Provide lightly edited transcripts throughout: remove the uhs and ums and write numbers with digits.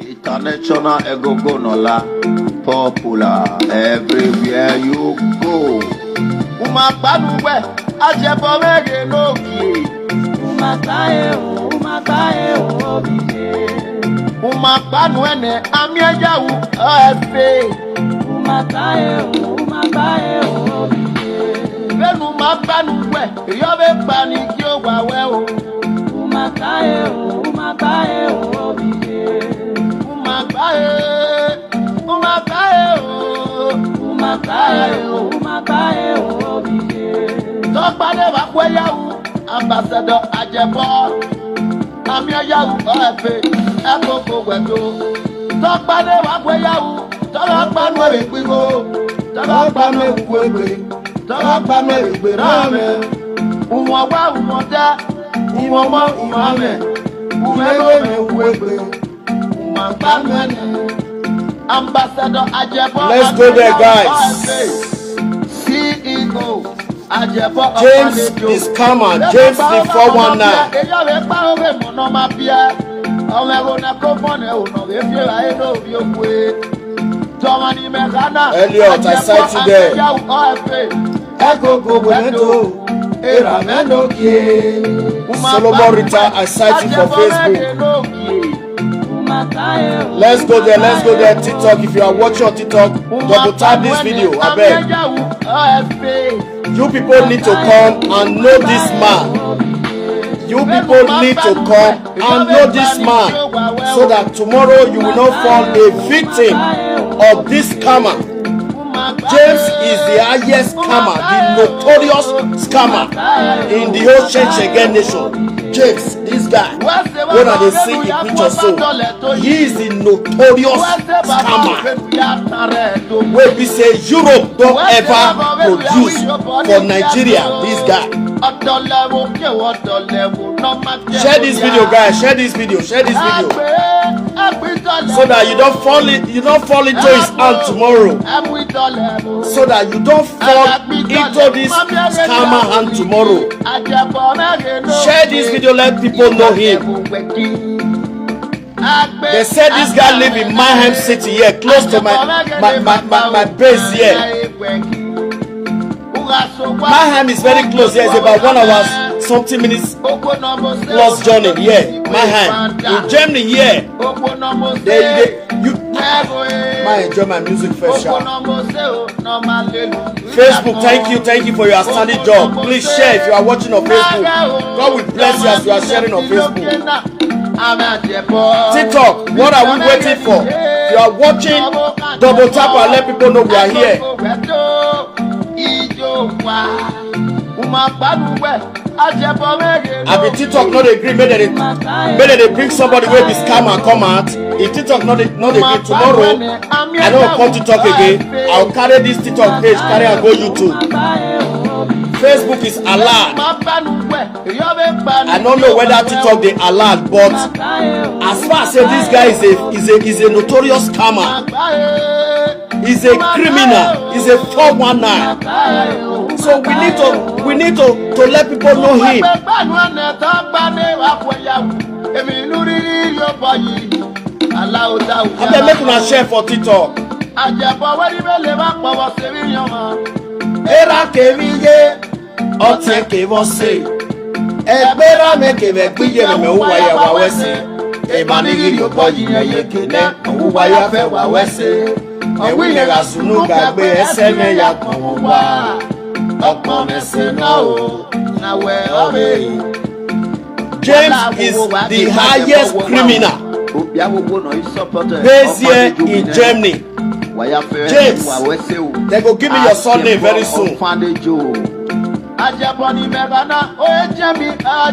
International Egogo Nola, popular everywhere you go. Umakbanuwe, Ajebor Noki. Umakaye, obije. Umakbanuene, Amiajawu, Efe. Umakaye, obije. Benu makbanuwe, Yobe Pani Kyo Wawe. Umakaye, obije. Umakaye, obije. Tokpade wakweyawu, Ambassador Ajebor. Amiajawu, Efe, Aproko wedo. Tokpade wakweyawu, Tokpanu ekwigo. Tokpanu ekwegbe. Tokpanu ekwe rame. Umwawa umoda. Umoma umame. Umego ekwegbe. Ambassador Ajebor. Let's go there, guys. CEO Ajebor. James is coming. James the 419. Elliot, I sight you there. Solomon Rita, I sight you for Facebook. Let's go there, TikTok. If you are watching on TikTok, double tap this video, I beg. You people need to come and know this man. You people need to come and know this man, so that tomorrow you will not fall a victim of this scammer. James is the highest scammer, the notorious scammer in the whole Shenge nation. James, this guy, when they see a picture, so he is the notorious scammer. Where we say Europe don't ever produce for Nigeria, this guy. Share this video, guys. Share this video. So that you don't fall into his hand tomorrow. So that you don't fall into this scammer hand tomorrow. Share this video, let people know him. They said this guy live in Mayhem City here, close to my base here. Mayhem is very close here. It's about 1 hour, something minutes plus journey here. Mayhem in Germany here. I enjoy my music first. Facebook, thank you for your outstanding job. Please share if you are watching on Facebook. God will bless you as you are sharing on Facebook. TikTok, what are we waiting for? If you are watching, double tap and let people know we are here. I be TikTok not agree, maybe they bring somebody where this scammer come out. If TikTok not agree tomorrow, I don't come to talk again. I'll carry this TikTok page, carry and go YouTube. Facebook is allowed. I don't know whether TikTok they allowed, but as far as this guy is a notorious scammer. He's a criminal. He's a 419. So we need to let people know him. And then make una share for TikTok. Era keviye ote kevose. Ebera me kevekbiye me uwaya wawese. Emanigiri oboyi iye-eki ne uwaya fe wawese. Ewinega sunu gagbe esene ya konwa. James is the highest criminal based here in Germany. James, they go give me your surname very soon.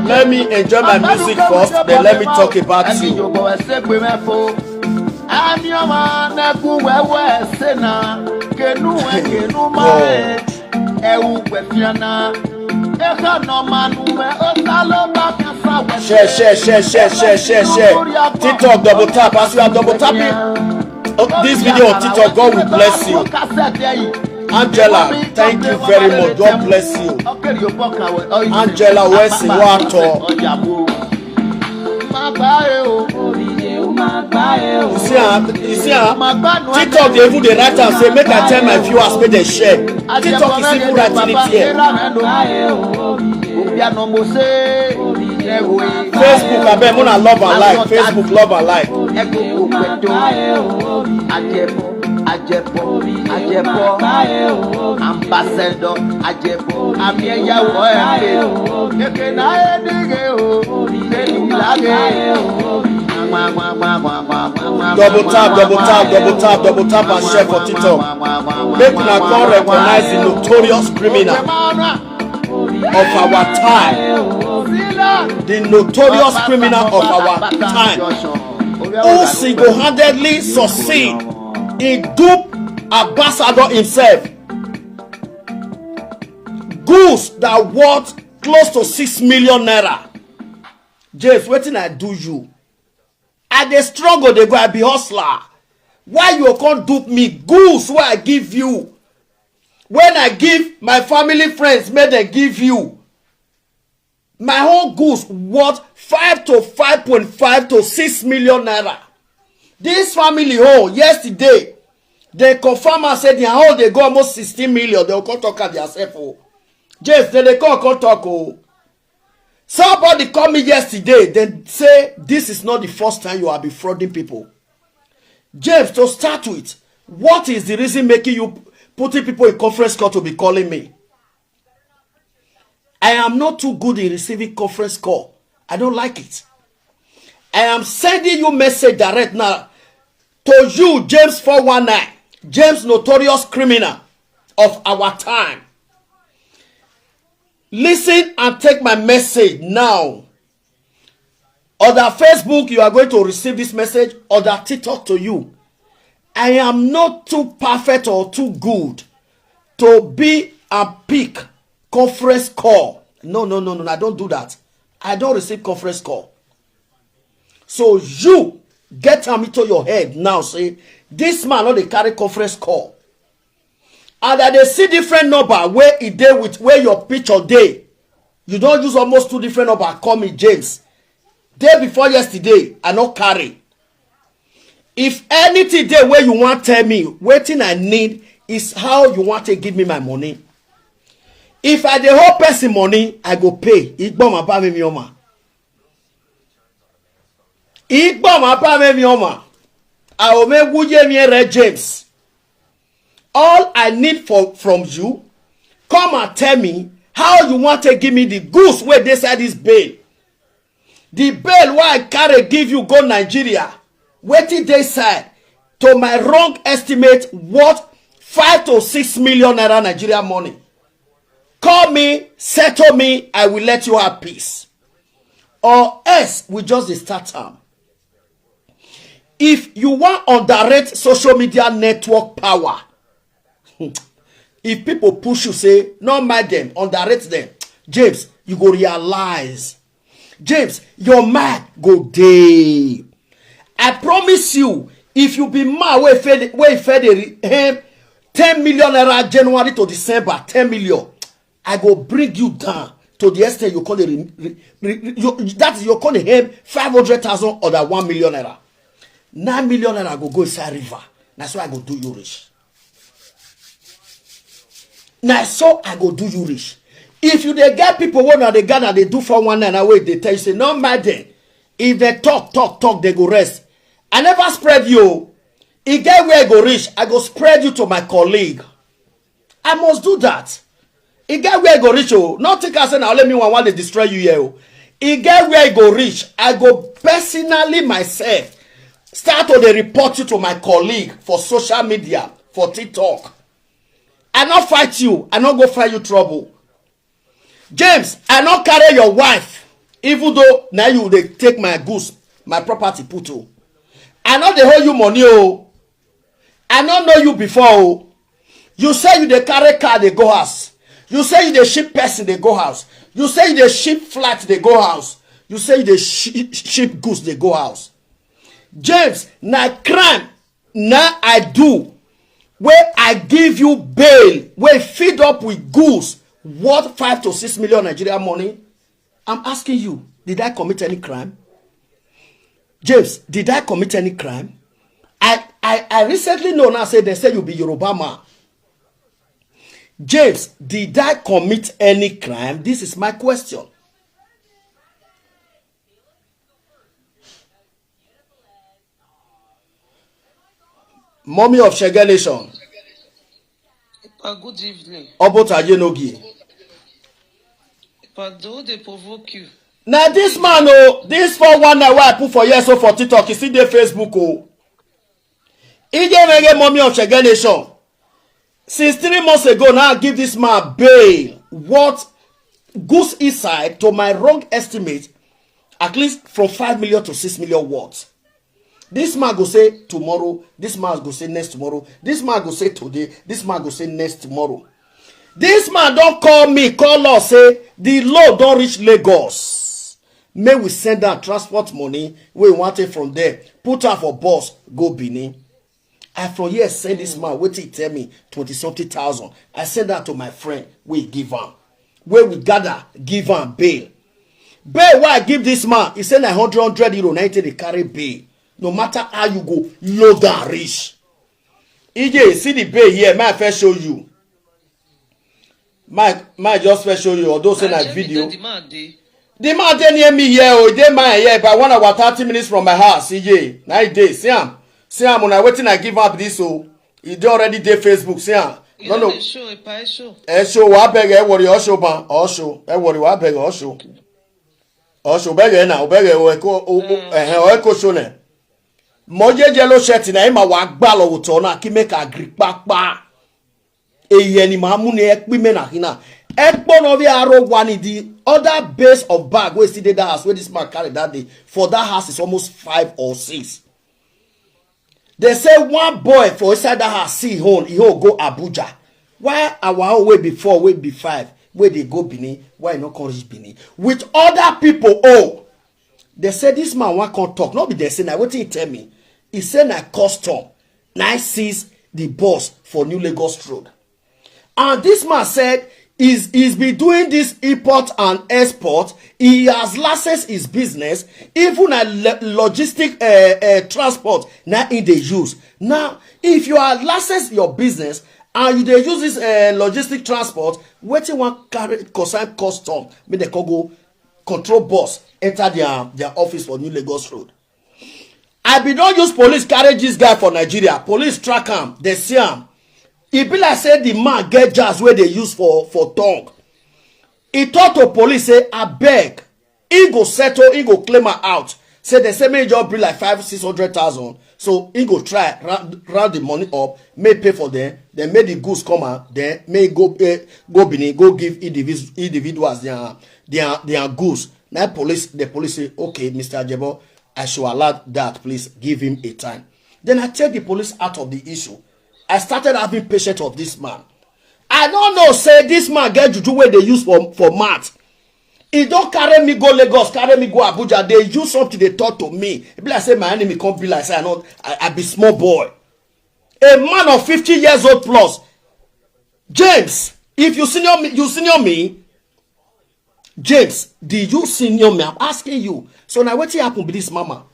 Let me enjoy my music first, then let me talk about you. Share. TikTok, double tap. As you are double tapping this video on TikTok, God will bless you. Angela, thank you very much. God bless you. Angela, where's the water? You TikTok they even the right time say make I tell my viewers make they share. TikTok is even writing it here. Facebook, I bet mona love and like. Facebook love and like. Ajebor, Ambassador Ajebor, Amiya double tap and share for TikTok. Make una come recognize the notorious criminal of our time. The notorious criminal of our time, who single-handedly succeed in dupe Ambassador himself. Goods that worth close to 6 million naira. James, wetin I do you? I dey struggle, dey go, I be hustler. Why you can't dupe me? Goods wey I give you. When I give my family friends, may they give you. My whole goods worth 5 to 5.5 to 6 million naira. This family whole yesterday, they confirm and said their whole they go almost 16 million. They will come talk at themselves. Oh. Yes, they come talk. Oh. Somebody called me yesterday, then say this is not the first time you are defrauding people. James, to start with, what is the reason making you putting people in conference call to be calling me? I am not too good in receiving conference call. I don't like it. I am sending you message direct now to you, James 419, James notorious criminal of our time. Listen and take my message now. On the Facebook, you are going to receive this message. On the TikTok to you. I am not too perfect or too good to be a pick conference call. No, I don't do that. I don't receive conference call. So you get am into your head now. Say this man not dey carry conference call, and that they see different number where it dey with where your picture dey. You don't use almost 2 different number. Call me James. Day before yesterday, I not carry. If anything day where you want tell me, waiting I need is how you want to give me my money. If I the whole person money, I go pay. Igboma pa me mioma. Igboma pa me mioma. I will make wuje me red James. All I need from you, come and tell me how you want to give me the goods where they said this bail. The bail why I carry give you go Nigeria. Waiting they said to my wrong estimate worth 5 to 6 million naira Nigeria money. Call me, settle me, I will let you have peace. Or else we just start time. If you want on direct social media network power, if people push you say, no mind them, on direct them, James, you go realize. James, your mind go day. I promise you, if you be mad where fed him 10 million naira January to December, 10 million, I go bring you down to the extent you call it. That is you call him 500,000 or that 1 million naira. 9 million naira go inside river. That's why I go do you rich. Now so I go do you rich. If you they get people when they gather they do for 1 naira away, they tell you say no matter. If they talk, they go rest. I never spread you. If get where I go reach, I go spread you to my colleague. I must do that. If get where I go reach, oh, not think I say now let me want to destroy you here. If get where I go reach, I go personally myself start to report you to my colleague for social media, for TikTok. I not fight you. I not go fight you trouble. James, I not carry your wife. Even though now you they take my goods, my property put oh. I know they hold you money oh. I don't know you before oh. You say you they carry car they go house. You say you they ship person they go house. You say you they ship flat they go house. You say you they ship goods they go house. James, now crime now I do where I give you bail where feed up with goods worth 5 to 6 million Nigeria money. I'm asking you, did I commit any crime? James, did I commit any crime? I recently know now say they say you be Yoruba man. James, did I commit any crime? This is my question. Mommy of Shege Nation. Good evening. Obotayenogi. But though they provoke you. Now this man, oh, this 419 where I put for years so for TikTok, you see the Facebook, oh. Iye-eki mommy of Shege Nation. Since 3 months ago, now I give this man bail. What goes inside, to my wrong estimate, at least from 5 million to 6 million words. This man go say tomorrow, this man go say next tomorrow, this man go say today, this man go say next tomorrow. This man don't call me, call us, say the load don't reach Lagos. May we send out transport money, we want it from there, put her for bus, go Benin. I from here send this man, wait till he tell me 20-something thousand. I send that to my friend, we give him. Where we gather, give him bail. Bail why I give this man, he say like 100 euro, 90 they carry bail. No matter how you go, low down rich. EJ, see the bail here, might first show you. Might just first show you, although say that video. The man dey near me here, oh, dey my here, by 1 hour 30 minutes from my house, EJ. 9 days, see him. See him, when I waiting, I give up this, so he dey already dey Facebook, see him. No. Show, what beg, worry, also, ban, also, worry, what beg, also. Also, beg, now, beg, eko, show, ne. Moje yellow shirt na ima wa gbalo utona ki make agree papa eye ni mamu ne ekpi me na hina ekpo no vi aro one the other base of bag we see that house where this man carry that day for that house is almost 5 or 6. They say one boy for inside that house see home he go Abuja. Why our own way before way be 5 where they go Benin, why not come reach Benin with other people? Oh, they say this man want can't talk. Not be they say now what he tell me. He said na custom. Now I sees the boss for New Lagos Road. And this man said he's been doing this import and export. He has licensed his business. Even a logistic transport now in the use. Now, if you are licensed your business and you dey use this logistic transport, what you want carry consign custom, make they go control boss enter their office for New Lagos Road. I be don't use police carry this guy for Nigeria. Police track him, they see him. He be like say the man get jazz where they use for tongue. He talk to police say I beg. He go settle, he go claim her out. Say they say may job be like 500,000-600,000. So he go try round the money up, may pay for them, then may the goods come out, then may go Benin, go give individuals their goods. Now the police say, okay, Mr. Ajebor, I should allow that, please give him a time. Then I take the police out of the issue. I started having patience of this man. I don't know, say this man get juju where they use for math. He don't carry me go Lagos, carry me go Abuja. They use something they talk to me. It be like say my enemy can't be like say I be small boy. A man of 50 years old plus. James, if you senior me. James, did you senior me? I'm asking you. So now what happened with this mama?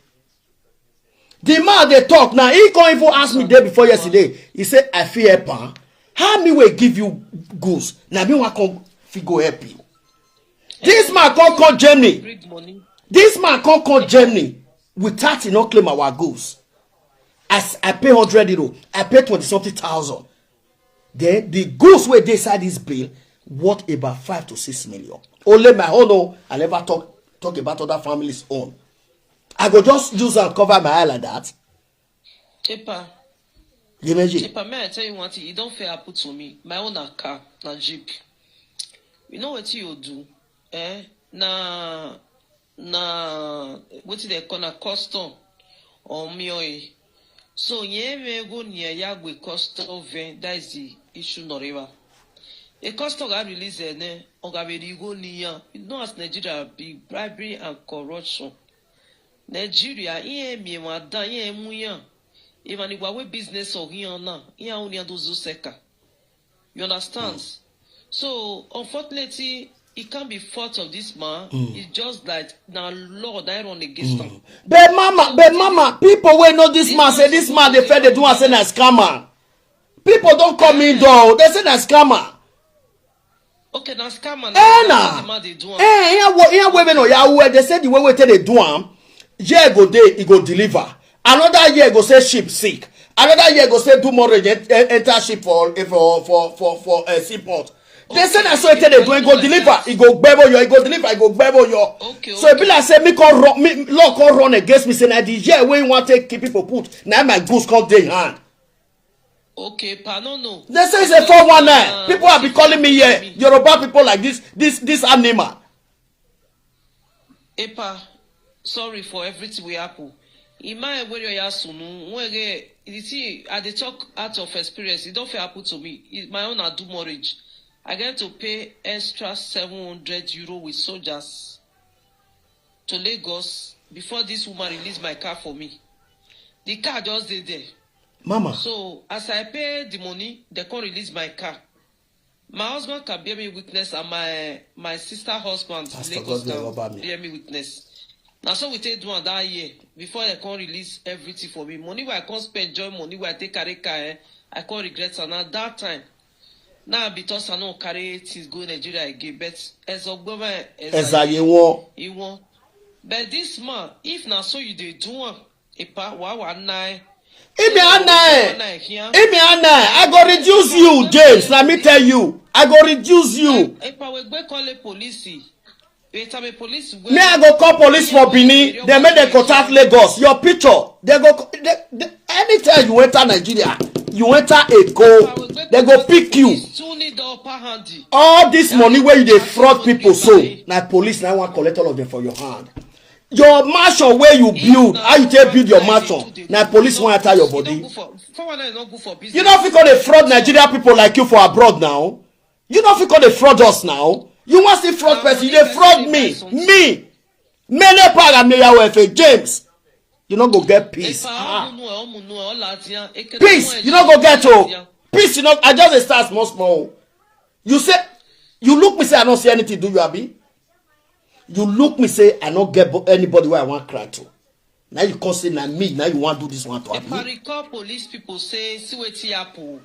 The man they talk now, he can't even ask me day before yesterday. He said, I feel Epa. How me will give you goods? Now me want come figure help you. This man can't call Jame. This man can't call Jame without he not claim our goods. As I pay 100 euro, I pay 20-something thousand. Then the goods where they inside this bill worth about 5 to 6 million. Only my own, no, I never talk about other families' own. I go just use and cover my eye like that. Epa. Epa, may I tell you one thing? You don't fair put to me. My own a car, na jeep. You know what you do? What they call a custom or me. So me go near Yagwe custom van. That is the issue, not ever. A custom got released and go near. You know as Nigeria be bribery and corruption. Nigeria, umenwan, muya. Even if we business or here now, here only do seka. You understand? So unfortunately, it can't be fault of this man. It's just that now Lord I run against him. But mama, people will know this man say this man they fed they do and say na scammer. People don't come in door. They say na scammer. Okay, na scammer. They say the way they do am, year go day he go deliver. Another year go say ship sick. Another year go say do more enter ship for seaport. They say that so they do go deliver. He go gbebo yo. He go deliver. He go gbebo yo. Okay. So it be like say me can run. Me law can run against me. Say na the year when you want to keep people put. Now my goods come dey hand. Okay, pa no. They say it's a 419. People have been calling me here. Yoruba people like this animal. Epa, sorry for everything we happen. In my way you sunu when you see I dey talk out of experience. It don't happen to me. My own I do marriage. I get to pay extra 700 euro with soldiers to Lagos before this woman released my car for me. The car just stayed there. Mama. So as I pay the money, they can't release my car. My husband can bear me witness, and my sister husband Lagos can bear me witness. Now so we take one that year before they can't release everything for me. Money where I can't spend, joy money where I take carry car, I can't regret. And at that time. Now because I don't carry things go Nigeria again, but as a government, you want. But this man, if now so you dey do one, Epa, I go reduce you, James. Let me tell you, I go reduce you. Epa, we go call the police. Me, I go call police for Benin. They make them contact Lagos. Your picture, they go. Anytime you enter Nigeria, you enter Aproko, they go pick you. All this money where you dey fraud people, so now police now want collect all of them for your hand. Your mansion where you build, how you take build your mansion, now police want enter your body. You don't think they fraud Nigeria people like you for abroad now? You don't think they fraud us now? You want to fraud person? You dey fraud me. Many parameter James. You not go get peace. Peace. You not go get peace. You not. I just start small. You say, you look me say I don't see anything. Do you Abi? You look me say I don't get anybody where I want cry to. Now you come say na me. Now you want do this one to Abi. If I recall police people say see what happen.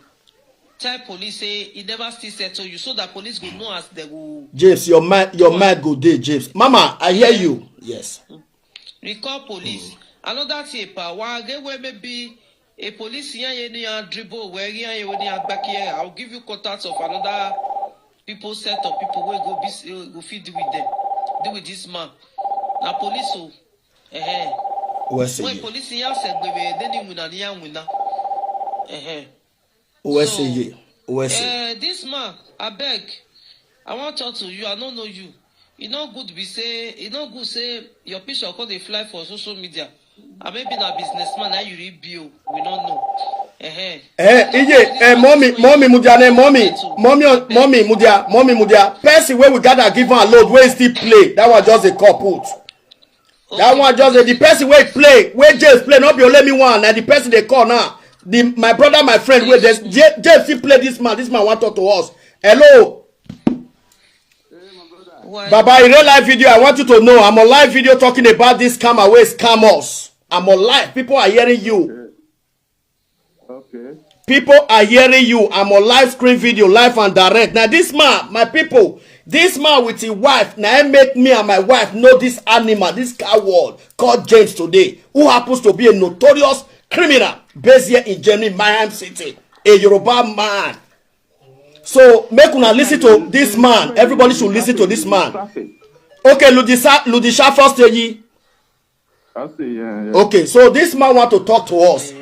Tell police say it never still settle you, so that police will know as they will. James, your mind go there, James. Mama, I hear you. Yes. Recall police. Another thing, where maybe a police here dribble where you back here. I'll give you contacts of another people set of people where go feed with them. Deal with this man. Now police when police here said then you this man, I beg, I want to talk to you. I don't know you. It's not good be say, it's not good say your picture call they fly for social media. I may be a businessman, now you read bill. We don't know. Mommy Mudia. Person where we gotta give her a load, where still play. That was just a couple. That one just the person where play, where James play, not be let me one. And the person they call now. My brother, my friend, where there's James play this man want to talk to us. Hello. Baba, in real live video, I want you to know I'm on live video talking about this scam away scammers. I'm on live. People are hearing you. Okay. People are hearing you. I'm on live screen video, live and direct. Now this man, my people, this man with his wife, now make me and my wife know this animal, this coward called James today, who happens to be a notorious criminal based here in Germany, Mayhem City, a Yoruba man. So make una listen to this man. Everybody should listen to this man. Okay, Ludisha first ye. I see, yeah. Okay, so this man want to talk to us.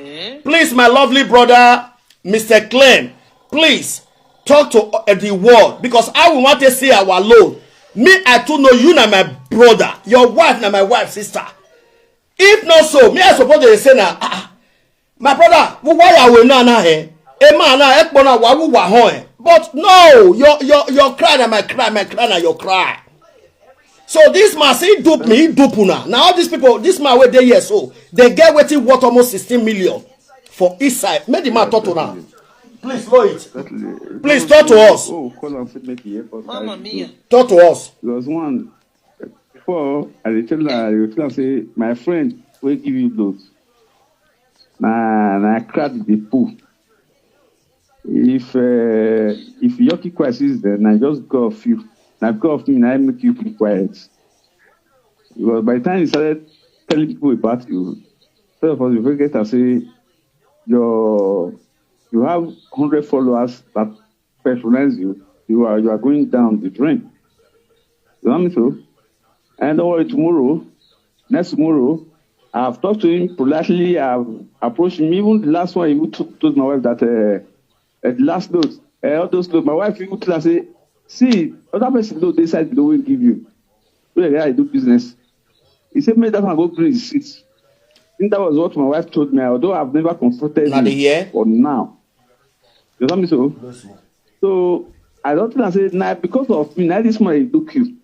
Please, my lovely brother, Mr. Clem, please talk to the world, because I want to see our load. Me, I too know you na my brother, your wife na my wife's sister. If not so, me I suppose they say now, my brother, why are we now here? But no, your cry na my cry na your cry. So this man say he dupe me, he dupe una. Now all these people, this man where they years old, they get waiting worth almost 16 million for east side. Make the man talk to now. Please slow it. Exactly. Please talk to us. Oh, call and say make the airport. Mama mia. Talk to us. There was one before I tell her, say my friend will give you those. Nah, I cracked the pool. If Yoki crisis, then I just go off you. Now go off me, and I make you keep quiet. Because by the time you started telling people about you, first of all, you forget to say you have 100 followers that patronize you. You are going down the drain. You know what I mean? So, and don't worry, next tomorrow, I've talked to him politely. I've approached him. Even the last one, he told my wife that the last note, all those notes, my wife even told her, say, see, other person know they said they will give you. Where the guy do business. He said, make that one go bring his seats. I think that was what my wife told me, although I've never confronted him for now. You know what I mean? So I don't think I said, now because of me, now this man is look you.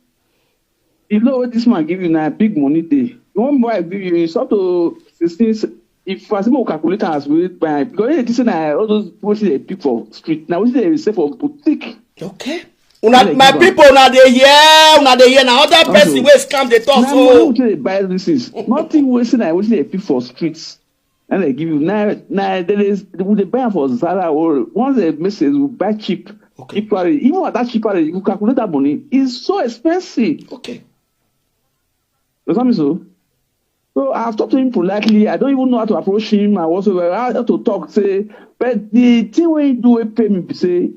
You know what this man give you now, big money day. You want my wife give you, it's up to 16. If I say more calculator as we buy, because this is all those what they pick for street. Now we say say for boutique. Okay. My people now they hear now other person wey scam they talk so. Now they buy this is nothing wasting I wish they pick for streets. And they give you now there is they buy for Zara or once they message will buy cheap. Okay. Even at that cheaper you calculate that money is so expensive. Okay. You know so? So I've talked to him politely. I don't even know how to approach him. I also how to talk. Say, but the thing when you do a payment, say,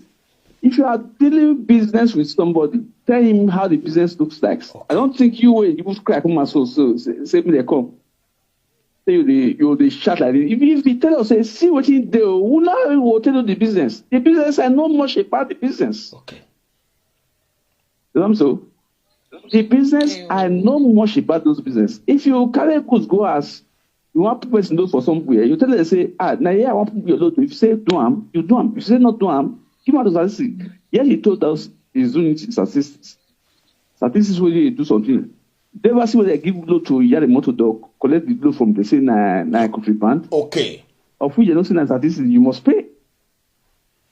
if you are dealing business with somebody, tell him how the business looks like. Okay. I don't think you will crack on my soul. So say me they come. Say you chat like this. If he tell us, say, see what he do, who now will tell you the business. The business I know much about the business. Okay. You know so? The business, I know much about those business. If you carry goods go as you want people to know for somewhere, you tell them, say, now yeah, I want people to know. If you say do am, you do am. If you say not do am, give out the statistics. Yes, he told us he's doing statistics. Statistics where they do something. They ever see where they give blow to Yari motor dog, collect the blow from the say na country band. Okay. Of which you don't see that statistics, you must pay.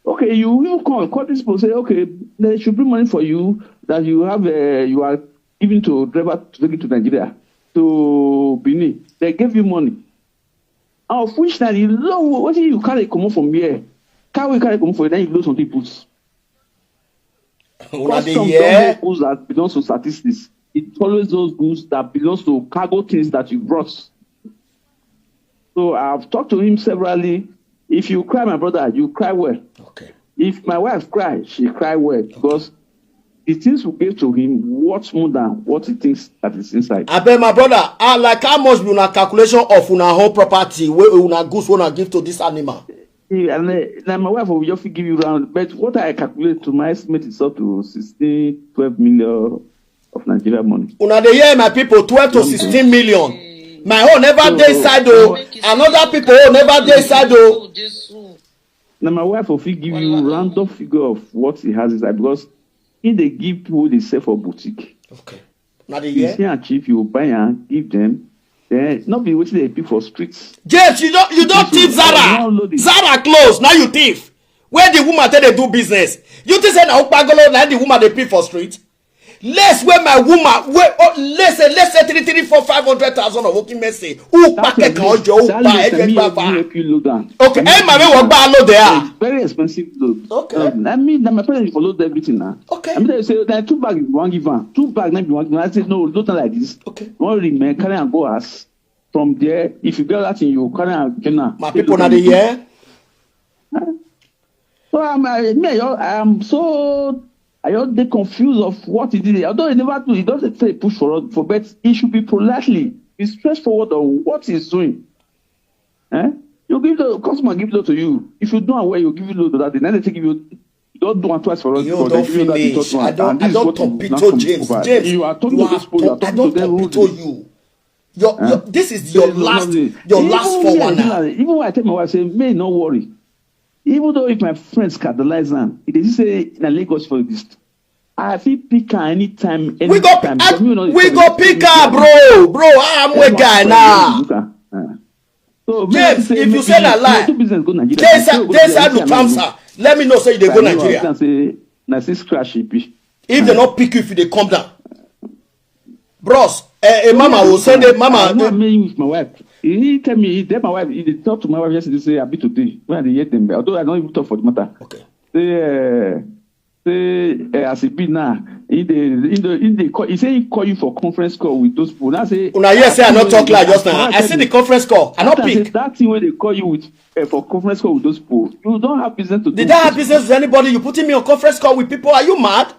Okay, you call this people, say, okay, they should bring money for you that you have, you are giving to driver to take it to Nigeria, to Benin. They gave you money. Of which now, you know, what you carry come from here? Can we carry come from here? Then you lose something boots. Goods that belongs to statistics. It's always those goods that belongs to cargo things that you brought. So I've talked to him severally. If you cry, my brother, you cry well. Okay. If my wife cry, she cry well because the things we gave to him worth more than what he thinks that is inside. I bet my brother, like how much be una calculation of una whole property where una goods wanna give to this animal? Yeah, and my wife will just give you around, but what I calculate to my estimate is up to 12 million of Nigeria money. Una dey hear my people 12 to 16 million. My own never dey inside though. Another people never dey inside though. Now my wife will give you random figure of what he has inside because if they give people they sell for boutique. Okay. Now they hear. You see and cheap, you buy and give them. Then not be waiting they pick for streets. James, you don't thief Zara. Zara close. Now you thief. Where the woman tell they do business. You think say na Okpagolo na the woman they pick for street? Less where my woman let's say 3, 4, 500,000 of working message. Who packet can you buy? Okay, hey, my work buy load there. Very expensive load. Okay. I mean, my parents follow everything now. Okay. I mean, they say that 2 bags one give one, 2 bags maybe one. I say no, don't like this. Okay. One remain carry and go as from there. If you get that in you carry and get my people now they hear. So I'm so. I don't get confused of what he did. Although he never do, he doesn't say push for but he should be politely, be straightforward on what he's doing. You give the customer give it to you. If you don't aware, you give it to that. Then they take you. Don't do one twice for us. You don't finish. I don't talk to James. James, you are talking to those people. I don't talk to you. This is your last for one now. Even when I tell my wife, say, "May not worry." Even though if my friends catalyze them, it is say in Lagos for this. I feel pick her anytime. We go pick her, bro. I'm a guy now. So James, if you say that lie, let me know say they go Nigeria. If they not pick you, if they come down, bros, mama will send it. Mama, with my wife. He tell me, my wife. He talk to my wife yesterday. Say I be today when they hear them. Although I don't even talk for the matter. Okay. Say as it be now. He say he call you for conference call with those people. Now say. Una yes say I not talk like just now. I see the conference call. I not pick. That thing when they call you with for conference call with those people, you don't have business to do. Did I have business with anybody? You putting me on conference call with people? Are you mad?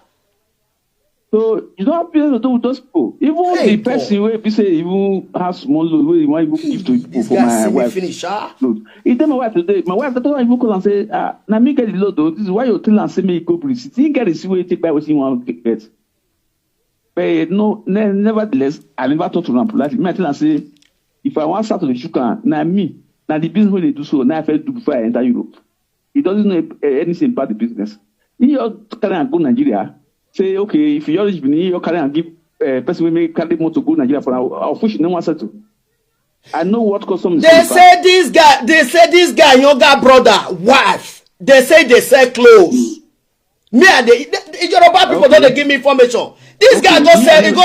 So you don't have business to do with those people. Even the person where people say even have small load where you want even give to people for my wife. Finish, load. He tell my wife today. My wife don't even call and say, now me get the load though. This is why you tell and say me go receipt. He get the receipt where you take by what you want to get. But no, nevertheless, I never talk to them politely. Me I tell and say, if I want to start to the sugar, now me, now the business when they do so, now I first do before I enter Europe. He doesn't know anything about the business. He just carry and go Nigeria. Say, okay, if you're rich, you can give person will make carry more to go Nigeria for our fish no one settle. I know what customs. They say this guy, younger brother, wife. They say they sell clothes. Me and the Yoruba people don't give me information. This guy go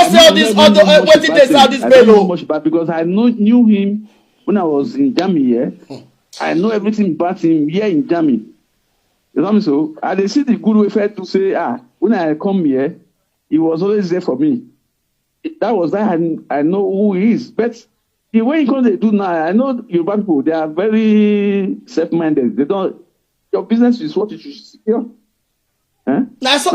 sell this other what did they sell this bello? Because I knew him when I was in Jame here. I know everything about him here in Jame. You know what I mean? So I see the good way to say, when I come here, he was always there for me. That was that I know who he is. But the way they do now, I know Yoruba people, they are very self-minded. They don't. Your business is what you should secure. Huh?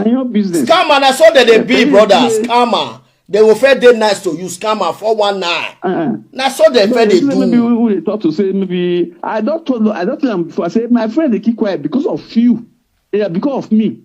Your business. Scammer, that's all that they be, brother. Scammer. They will feel they nice to you. Scammer 419. That's all they feel they do. Maybe who they talk to say maybe I don't tell them before. I say my friend they keep quiet because of you. Yeah, because of me.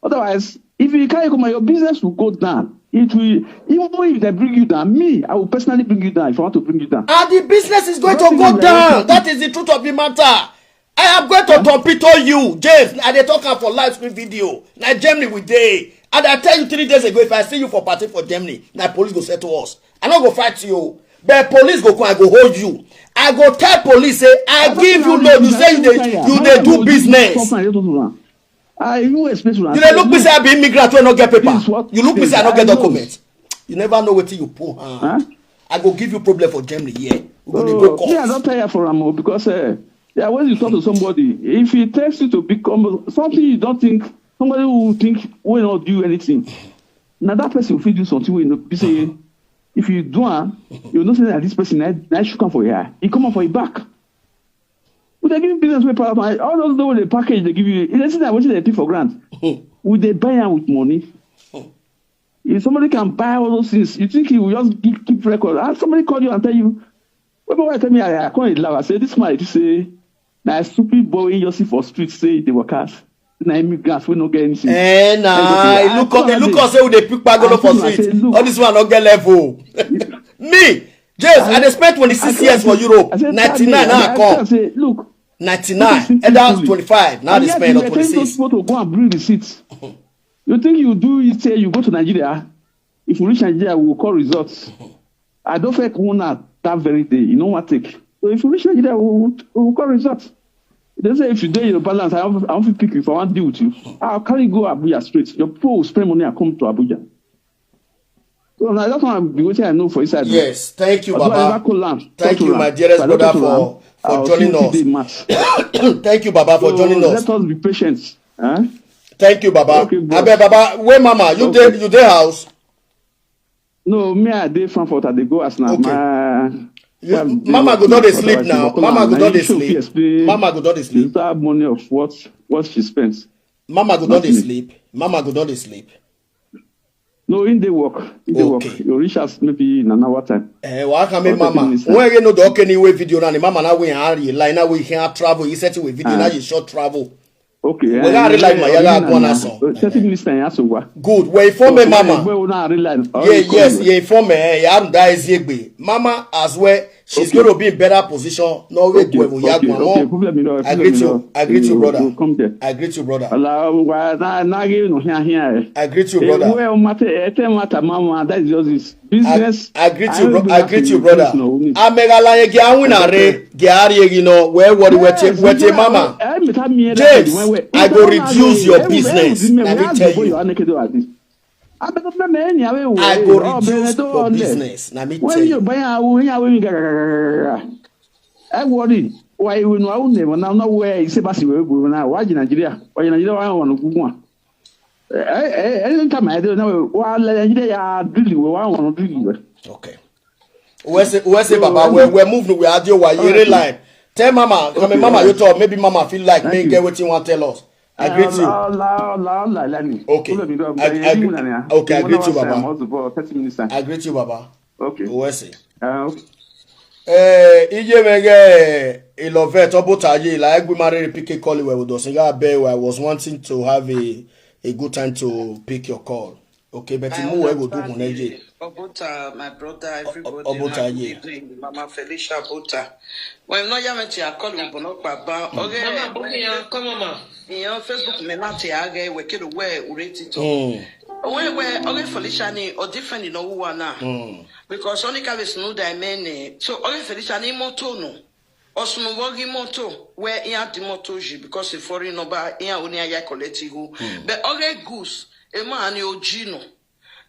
Otherwise, if you can't come, your business will go down. It will, even if they bring you down, I will personally bring you down if I want to bring you down. And the business is going to go down. That is the truth of the matter. I am going to torpedo you, James. And they talking for live stream video. Now Germany with day. And I tell you 3 days ago, if I see you for party for Germany, now police go say to us, I not go fight you. But police go come, I go hold you. I go tell police, say, I give you loan. You say you they do business. You they look me say I be immigrant when I not get paper. You look me say I not get documents. You never know what you pull. I go give you problem for Germany. Yeah, go yeah, I don't tell you for Ramo because when you talk to somebody, if he tells you to become something you don't think, somebody who think will not do anything. Now that person will do something. Will be saying, if you do, you know that this person I should come for you. He come up for your back. Would they give you business with power? All those know the package they give you. It's not what they pay for grant. Would they buy them with money? If somebody can buy all those things, you think he will just keep record? And somebody call you and tell you, "Well, tell me I call it love." I say this man, say, "Now stupid boy in Yossi for street say they were cast. Now immigrants will not get anything." Look us say they pick bagolo for street. All this one not get level. Me, James, I spent 26 years for Europe. 99 now I come. Say, look. 99, and that was 25. Now they spend 26. Those people to go and bring receipts. You think you do it? Say you go to Nigeria. If you reach Nigeria, we will call results. I don't fake one that very day. You know what take. So if you reach Nigeria, we will call results. They say if you do your balance, I want to pick you. If I want to deal with you, I'll carry you go Abuja straight. Your people will spend money and come to Abuja. So now that's what I'm waiting. I know for inside. Yes, thank you, Baba. Thank you, my dearest brother, for joining us. Thank you, Baba, for joining us. Let us be patient. Thank you, Baba. Okay, Baba, where Mama? You there house? No, me I dey Frankfurt. I dey go as now. Okay. Mama go not sleep now. Mama go not sleep. Mama go not sleep. You have money of what she spends. Mama go not sleep. Mama go not sleep. No, in the work. You reach us maybe in an hour time. Why can me Mama? When you know the anyway video now, Mama now we hurry. Like now we can travel. You set with video now you short travel. Okay. We gotta like my yaga go na so. 30 minutes time ya so wa. Good. We inform me Mama. We will not realize. Yes, you inform me. You have that is Yegbe. Mama as well. she's going to be in better position. No way, Okay, let me know. I greet you. I greet you, brother. Come there. I greet you, brother. I greet you, brother. Well, that is just this business. I greet you, I greet you, brother. Amegala ge awinare ge ari no where wete mama. James, I go reduce your business. Let me tell you. I go reduce your business. Let me tell you. I worry. Why we know now where is Sebastian now? Why Nigeria? Why Nigeria? I want to go. Anytime I don't know why Nigeria really want to do. Okay. Where's Baba? We're moving. We are doing what line. Tell Mama, come Mama, you talk. Maybe Mama feel like me get what you want to tell us. I greet you. Okay. Okay, I greet you, Baba. I greet you, Baba. Okay. Where's it? Iye-eki Ilove Tobotaye like we married pick call you with us. I was wanting to have a good time to pick your call. Okay, but you know go do Muneje. Obota, my brother, everybody. Mama Felicia Obota. When no yameti I call you bono baba. Okay, come on. In Facebook me not age we kid where ureti to. Where only Felicia ni or different in who na. Because only Kavis no diamond. So only Felicia ni moto no. Osunu wogi moto where in the moto because the foreign number in only a collect who. But only goose. Ema ani ojino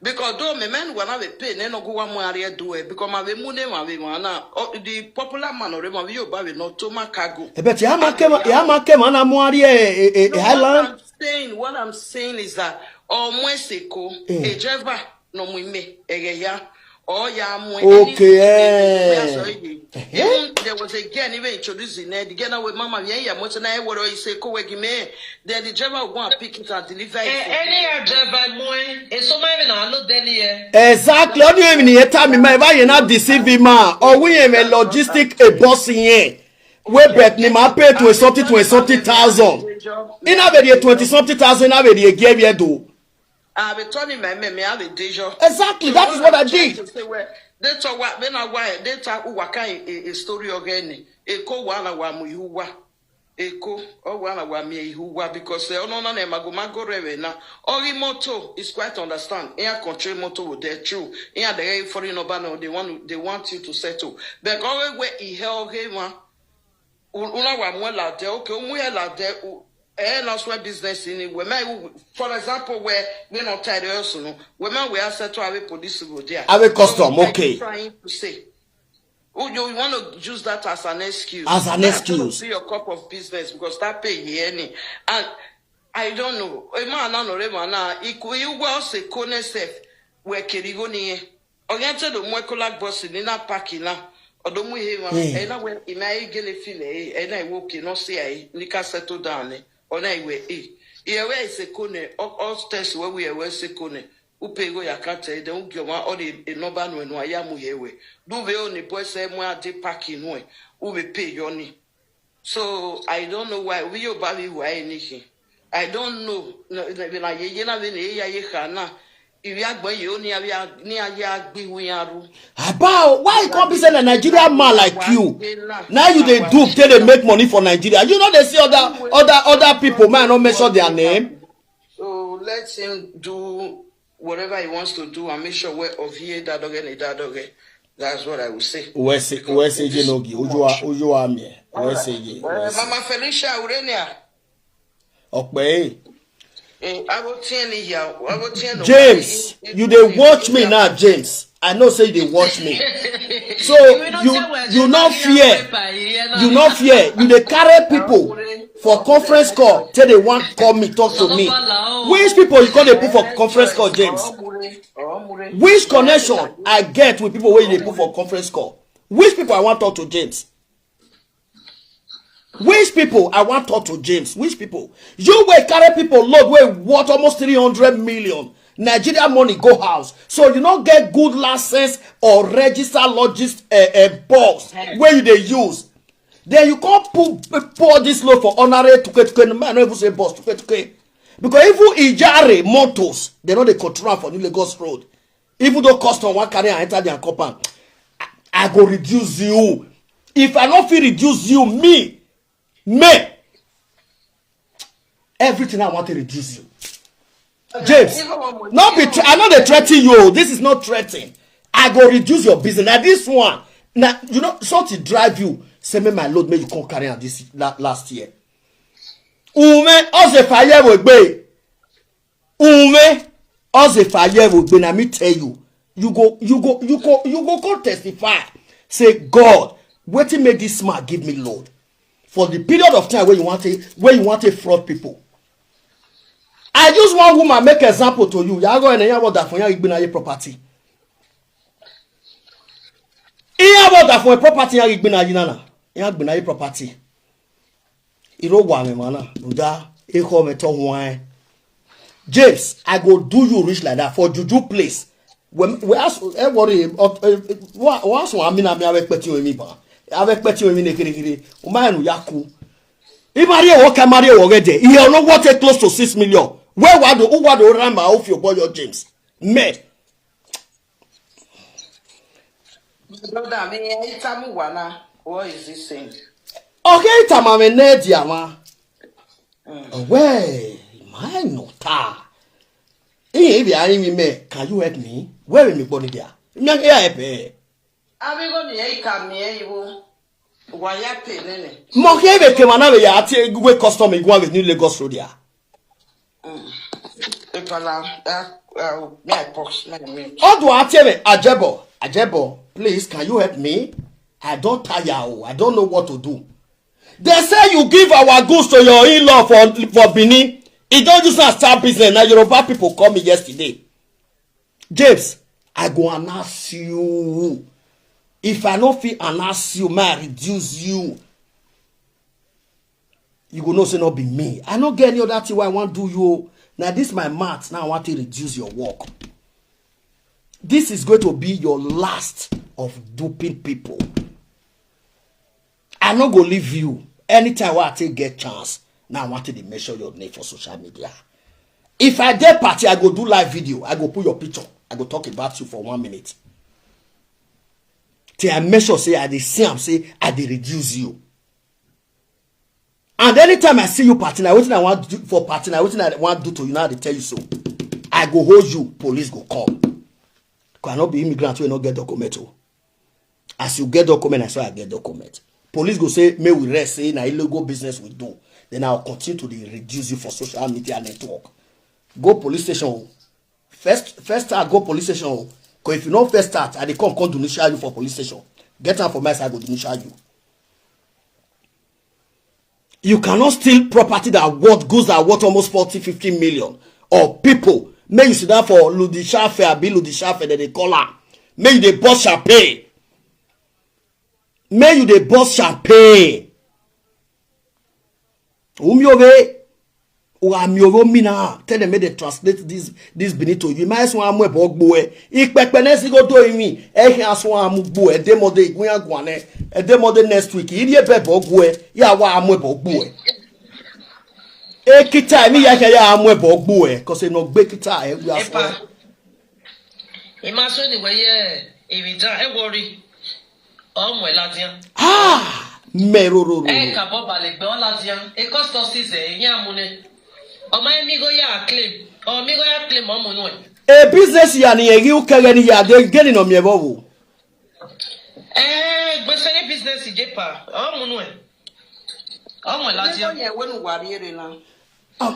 because though me men wanna be pay no go one more do it because my mune na the popular man or my you ba no to makago but ya make man amuari highland what I'm saying is that mweseko e driver no muime egeya or ya okay even there was a girl even introducing the girl with mama yeah what na what you say ko wegi me then the driver will go and pick it and deliver it any driver boy e so ma even na lo den here exactly only even here tell me ma you not deceive him or we am a logistic a boss here we bet ni ma pay to a something thousand in a very 20 something thousand na very give you do I be turning my me have a deja exactly that is what I did. That's what when I why data waka a story again. Eko wana wa mu ihuwa. Eko o wana wa mi ihuwa because ono na mago rewe na ori moto is quite understand. Air country moto with their true. Air the foreign no they want you to settle. But always where he held him una wa mo la de okay mu ya la de that's why business in it. For example, where we're not tired also, no. Women we are set to have a police there. Have a custom, so okay. Trying to say, oh, you want to use that as an excuse. As an excuse. See your cup of business because that pay here any. And I don't know. A man no remana. You well say kone safe where kerigoni. Oriented the molecular boss in that parking now. Odomu hema. And now when I get a feeling, and I walk in, no say I nika settle down. Onaiwe iyewe isekone all tests where we are sekone upego yakata de ungioma all the number no aya mu hewe do we only boy say mo ade parking no we be pay yoni so I don't know why we obali why anything I don't know na ye na be na ye khana about why you can't be saying a Nigerian man like you? Now you they do till they make money for Nigeria. You know they see other people man not mention their name. So let him do whatever he wants to do and make sure we're of here that dog. That's what I will say. Where's Nogi? Uju me. Where's Mama Felicia Urenia. Okay. James, you they watch me now, James. I know say they watch me. So you not fear. You not fear. You they carry people for conference call till they want call me, talk to me. Which people you call they put for conference call, James? Which connection I get with people where they put for conference call? Which people I want to talk to, James? Which people I want to talk to, James? Which people? You will carry people load where what almost 300 million Nigeria money go house. So you not get good license or register logist box where you they use. Then you can't pour this load for honorary to man never say boss to because if Ijare motors they know they control for New Lagos Road. Even though custom one carry and enter their compound. I go reduce you. If I don't feel reduce you, me, everything I want to reduce you. James, not be. I know they threaten you. This is not threatening. I go reduce your business. Now this one, now you know something drive you. Say me my load, may you come carry on this last year. Ume, oze fire will be. Ume, oze fire will be. Now me tell you, you go testify. Say God, what to make this smart give me load for the period of time where you want to fraud people. I just one woman make example to you. You go and you that for your property. You about that for a property you gbina property. Iro wa me mana. Uda e ko me to wan. James, I go do you rich like that for juju place. We ask everybody what one me na me expect you me ba. I expect you me nekiri. O ma nu yaku. Ibari wo ka marry already. He no what close to 6 million. Where who run my off your boy your James? Me. Brother, me tamu wana. What is he saying? Okay, tamame nedia ma. Where my nota. If you are me, can you help me? Where will me body there? Me help. Abi go ni come here you. Why ya pay nene? Mo ke be ke mana be ya ati we custom e go with New Lagos road there. Omg Ajebor, please, can you help me? I don't tire. I don't know what to do. They say you give our goods to your in-law for Benin. It don't just start business. Now Yoruba people call me yesterday. James, I go and ask you. If I don't feel and ask you, may I reduce you? You go know say not be me. I don't get any other thing why I want to do you. Now this my math. Now I want to reduce your work. This is going to be your last of duping people. I not go leave you. Anytime I take get chance. Now I want to measure your name for social media. If I get party, I go do live video. I go put your picture. I go talk about you for 1 minute. Till I measure say I dey see am say I dey reduce you. And anytime I see you party, now what I want to do for party, now what I want to do to you now they tell you so. I go hold you, police go come. Cannot be immigrant will not get document. As you get document, I say I get document. Police go say, may we rest, say na illegal business we do. Then I'll continue to reduce you for social media network. Go police station. First start, go police station. Because if you know first start, I dey come to initial you for police station. Get am for my side, I go to initial you. You cannot steal property that goods that worth almost 40-50 million. Or people. May you sit down for Ludi Shafe, Abi Ludi Shafe, that they call her. May you dey boss champagne. May you dey boss champagne. Umyove. Uamyove mina. Tell them may they translate this beneath to you. May swan amwe bogboe. Ikpekpenesi go to me. Swan amugbo. Edemode igwenya gwane. Edemode next week. Iye be bogboe. Ya wa amwe bogboe. Kita mi ya amwe bogboe. Cause no gbe kita we are swan. Imagine the way evident worry. Omwe ladian. Meroro. Ka boba le gbe ladian. E cost us is yamune. O ma mi go ya claim. O mi go ya claim omo no. A business ya ni eri ukere ni ya de geni no mi ebo. Gbese business jepa. Omo no. Omo ladian. Ye wenu wariere na.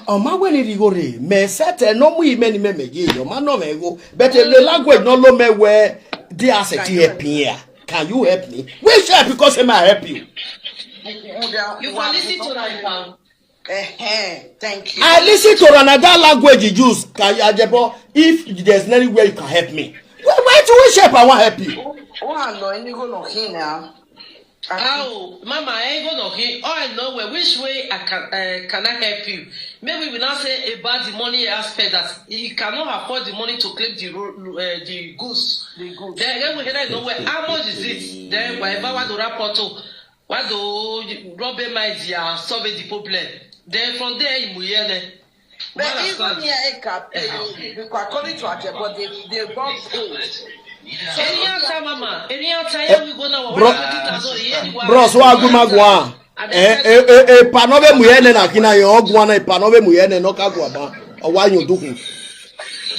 Oma weni rigore. Me sete no mu ime ni me ye. O ma no me go. But the language no lo me where the asset help here. Can you help me? Which help because I might help you. You can listen to that. Thank you. I listen to another language you use. Can you, Ajebor? If there's anywhere you can help me, why do we help? I want to help you. Oh, no, any go no here now. How, Mama? I ain't go no here. Oh, I know where. Which way I can I help you? Maybe we not say about the money aspect that he cannot afford the money to claim the goods. Then we cannot know where. How much is it? Then whatever what do rapport to, what do Robert my dear solve the problem. Then from there you will hear. But even here, according to Ajebor, they got paid. Bros, wa agumagwa. Panove muyene na kina yo ogwana panove muyene no kagwa ba. Owanyo duku.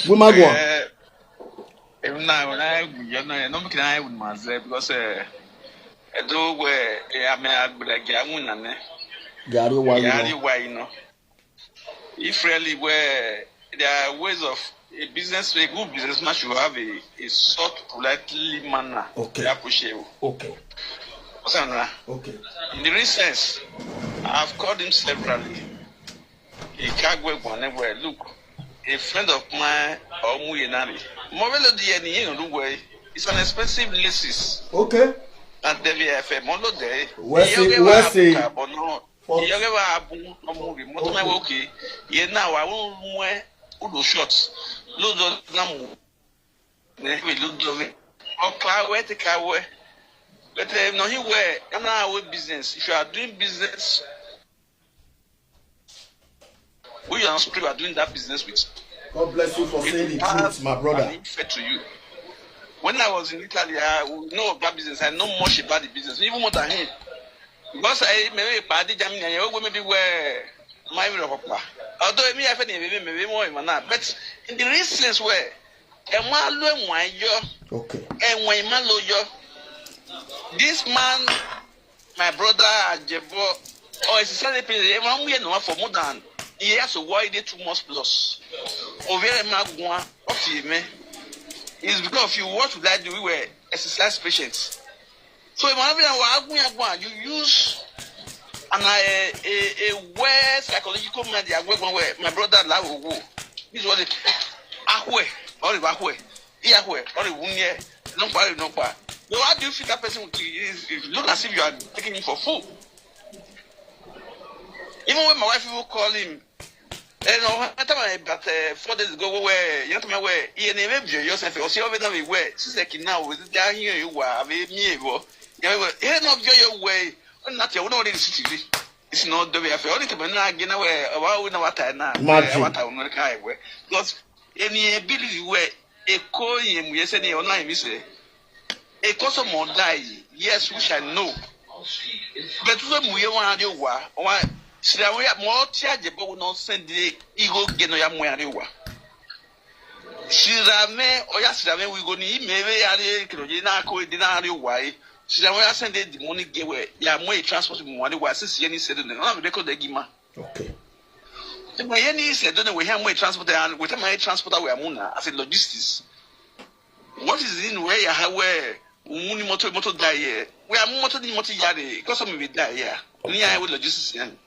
Gumagwa. Even now, when I no can I with myself because I do where I may have like Yamun and Gary why you know. If really where there are ways of a business, a good businessman should have a sort politely manner. Okay. Okay. Okay. In the recent, I've called him severally. He can't go anywhere. Look, a friend of mine, Omg Epa, it's an expensive leases. Okay. And the VFM all day. Where's it? Okay. Yeah, now I won't wear all shots. Lolo namu. We look over. Okay, where the car wear. But no, he wear. I'm not our business. If you are doing business, we are not doing that business with. God bless you for saying the truth, my brother. Fair to you. When I was in Italy, I know about business. I know much about the business, even more than him. Because I maybe party Jame, I maybe where my papa. Although me, I maybe more in manner. But in the instance where a man lo okay, and when man lo yo, this man, my brother Ajebor, or is a one we know for more than. He has a wide 2 months plus. Over Magua, it's because you watch that we were exercise patients. So you use a way psychological media where my brother Lawo. This was it. Ahwe, or Bahwe, Yahwe, or Wunye, no part. How do you feel that person look as if you are taking him for food? Even when my wife will call him, but 4 days ago, where you know where you never yourself, or see over the way, she's like now with down here, you are me, you're not your way, not your own city. It's not the way I feel it, but now again, away about we know what I know, what I want to wear. Because any ability where a coin, we say online, we say a custom more die, yes, which I know. But when we want to do what? Sira we more charge but no send the ego geno ya mwarewa. Sira me oya sira me we go ni mebe ya kilo na ko dinari wai. Sira we send the money gewe ya mo transport mo wale wa sisi ni said no me record the gima. Okay. The my any said no we have mo transport and with my transporter we amuna as a logistics. What is in where ya where muni motor die we are motor ni motor yare because some we die here. Ni I with logistics yan.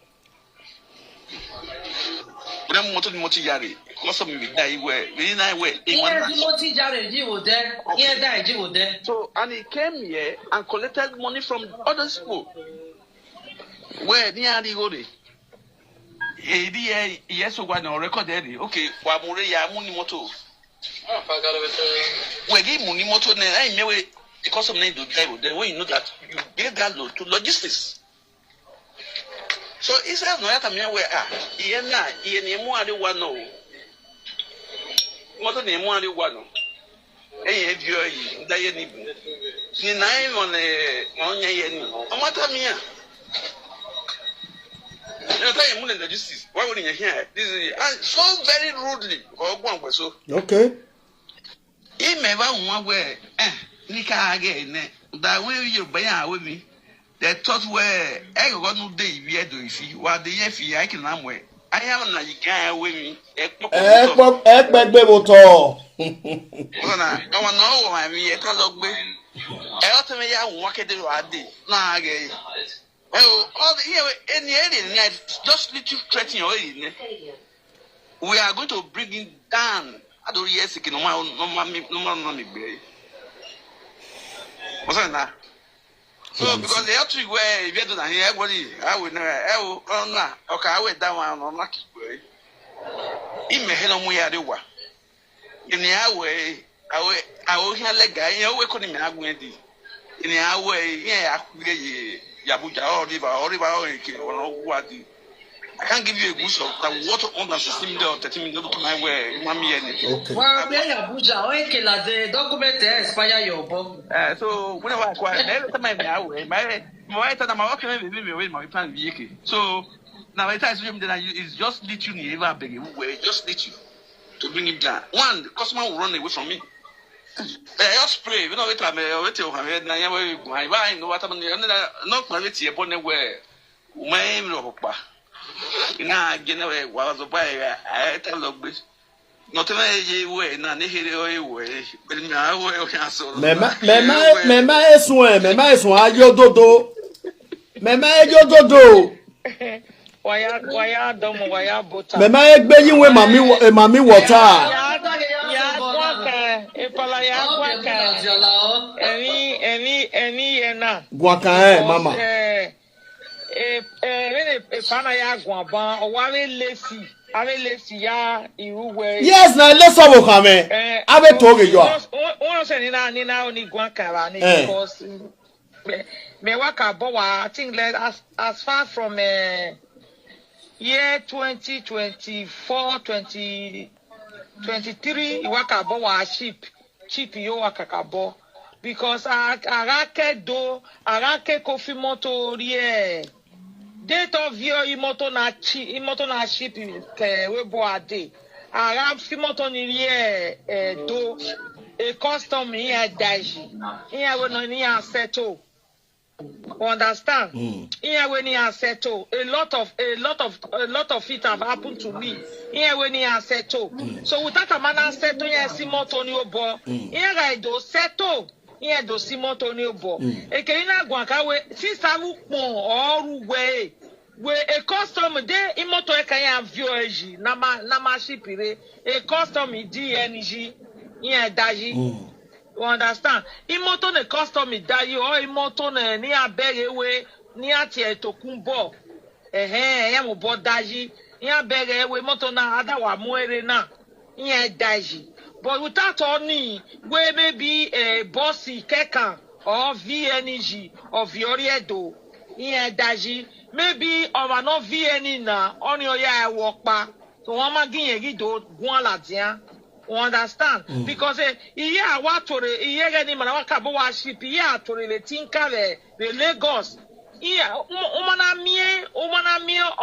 I'm motor yari. Because of me die where we na where. So and he came here and collected money from other people. Where near the go there? Yes, one or record there. Okay, wa more ya money motor. We give money motor. I may because of need to drive there. When you know that you get that load to logistics. So he says no yata me where iye na iye ne mu ade wa no moto ne mu ade wa no e bio yi da ye ni bu ni nai onya ye ni amata me a no time mu na justice why would you hear this is so very rudely or gwan so okay e me ba nwa where ni ka age ne da we you buy a we they thought where I got no day we do if you what the if I can am where I am na you can with me ekpegbe moto na no I mean e can log me e ought me ya work it do ade na age all the here any area just little threatening your area we are going to bring it down I don't yes no no be what's that so because they have to where if you don't hear everybody, I would know. Okay, I went down on lucky way. In my head on we are the one. In the way, I will hear like guy, you know, couldn't have went in the way, yeah, Yabuja or river or what. I can't give you a boost of that water on the system there or 30 minutes to my way. Okay. Well, be a buja, okay, la the document expire your bomb. So whenever I acquire, every time I away, my time I'm working with my plan vehicle. So now I tell you that it's just let you never beg you, just let you to bring him down. One, the customer will run away from me. I just pray, you know, wait a minute, my mind, what I'm not my witty upon the way. Nah, you know, was a buyer. I tell you, not a way, none way, but now I cancel. Mema is one, yo dodo. Mema yo dodo. Why don't why butter? Mema egg begging with mammy water. Any, Guaca, mama. Yes, now let's have a comment. I will talk you. I think as far from year 2024, 2023, you work about cheap you work about because I coffee motor date of your imoto na ship we bo ade ara fimoto ni do a custom here daji here we no ni settle. Understand? Here when you are settled, a lot of it have happened to me. Here when you are settled, so without a man settle, here simotonio bo. Here I do settle. Here do simotonio bo. Ekelina guankawe si samu pon or we a custom de imoto ekanya vieji nama shipire a custom DNG here daji. You understand? Imoto ne custom dayi or imoto ne ni aberewe ni atie tokunbo. Ya mo bo daji. Ni aberewe moto na adawa muere na. Ni daji. But without only we maybe a bossy kekan or VNG or Vioriedo. Ni daji. Maybe or no VN na on your ya walk ba. So one ma ginye do gwan la dian. You understand? Because iya watore iya gani mana wakabo wa ship iya tore le tinka le Lagos iya umana mie o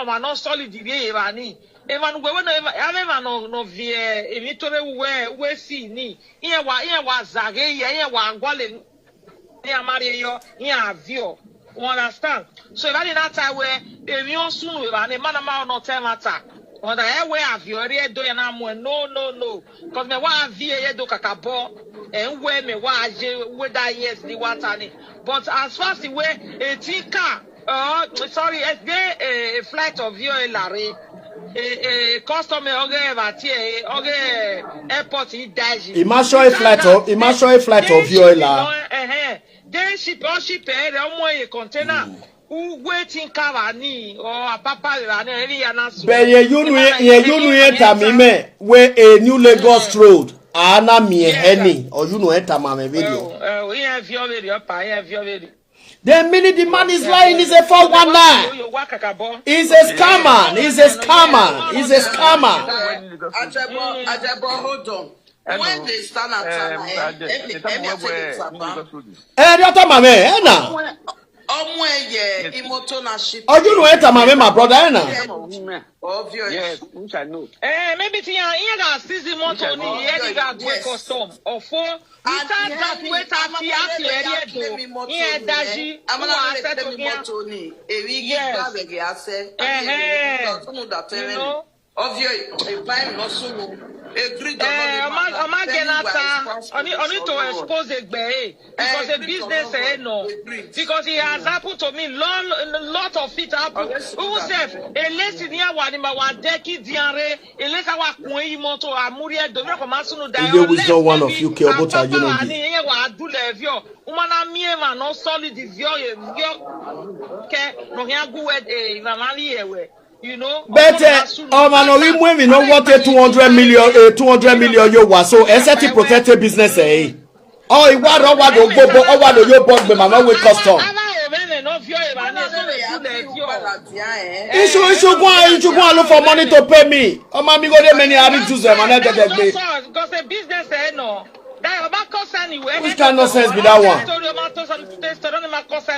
mano solid vie bani evan gwe no ave no vie emitore we si ni iya wa zage iya wa ngwale ni amari yo iya avio. You understand? So that in that time where emi on sunu we bani mana ma no time attack. On the airway of your do and I'm no. Because me wa vie do kakabo and where me wa whether yes the water. But as far as the way a tinker, sorry, a flight of your Larry, a customer okay airport he dies. Imagine a flight of your la. Then ship a container. Waiting Cavani or Papa Rani. But you enter me where a new Lagos road. Ana mi henny or you know enter my video. We have your video, I have your video. The minute the man is lying is a 419. He's a scammer. He's a scammer. Ajebor, hold on. When they stand at Anna. Imoto na ship. Oh, you know enter my brother, Anna. Obvious. Yes, which I know. Maybe here got season motor ni here got custom or for without that wait after here daji amana set to moto ni ewi give bag ase you know obvious a buy no so agree only to expose a bay because the business no because he has happened to me lot of it happen who said a lesson here one deki diare a lesson wa kun moto amuri do come asunu da you was not one of you ke obota you know ni wa do le vio umana mie ma no solid vio ke no here go we mamali ewe. You know, but man, we moving no what 200 million you was so SRT protected business oh what do you bought me mama with custom Issue go look for money to pay me. Oh, mommy, go there many are choose them and because a business, no. Which kind of nonsense be that one?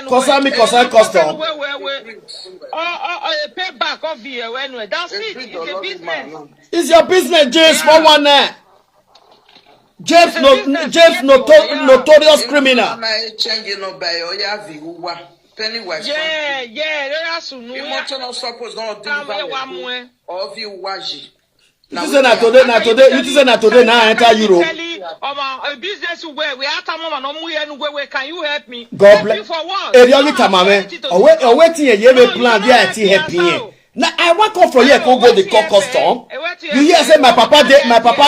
Concern me, concern custom. Pay back of you anyway. That's it. It's a business. It's your business, James. For one there. James, notorious criminal. You say na today now enter Europe. Business where we are can you help me? God bless. Waiting a year plan there happy. Now I want come from here go the custom. You hear say my papa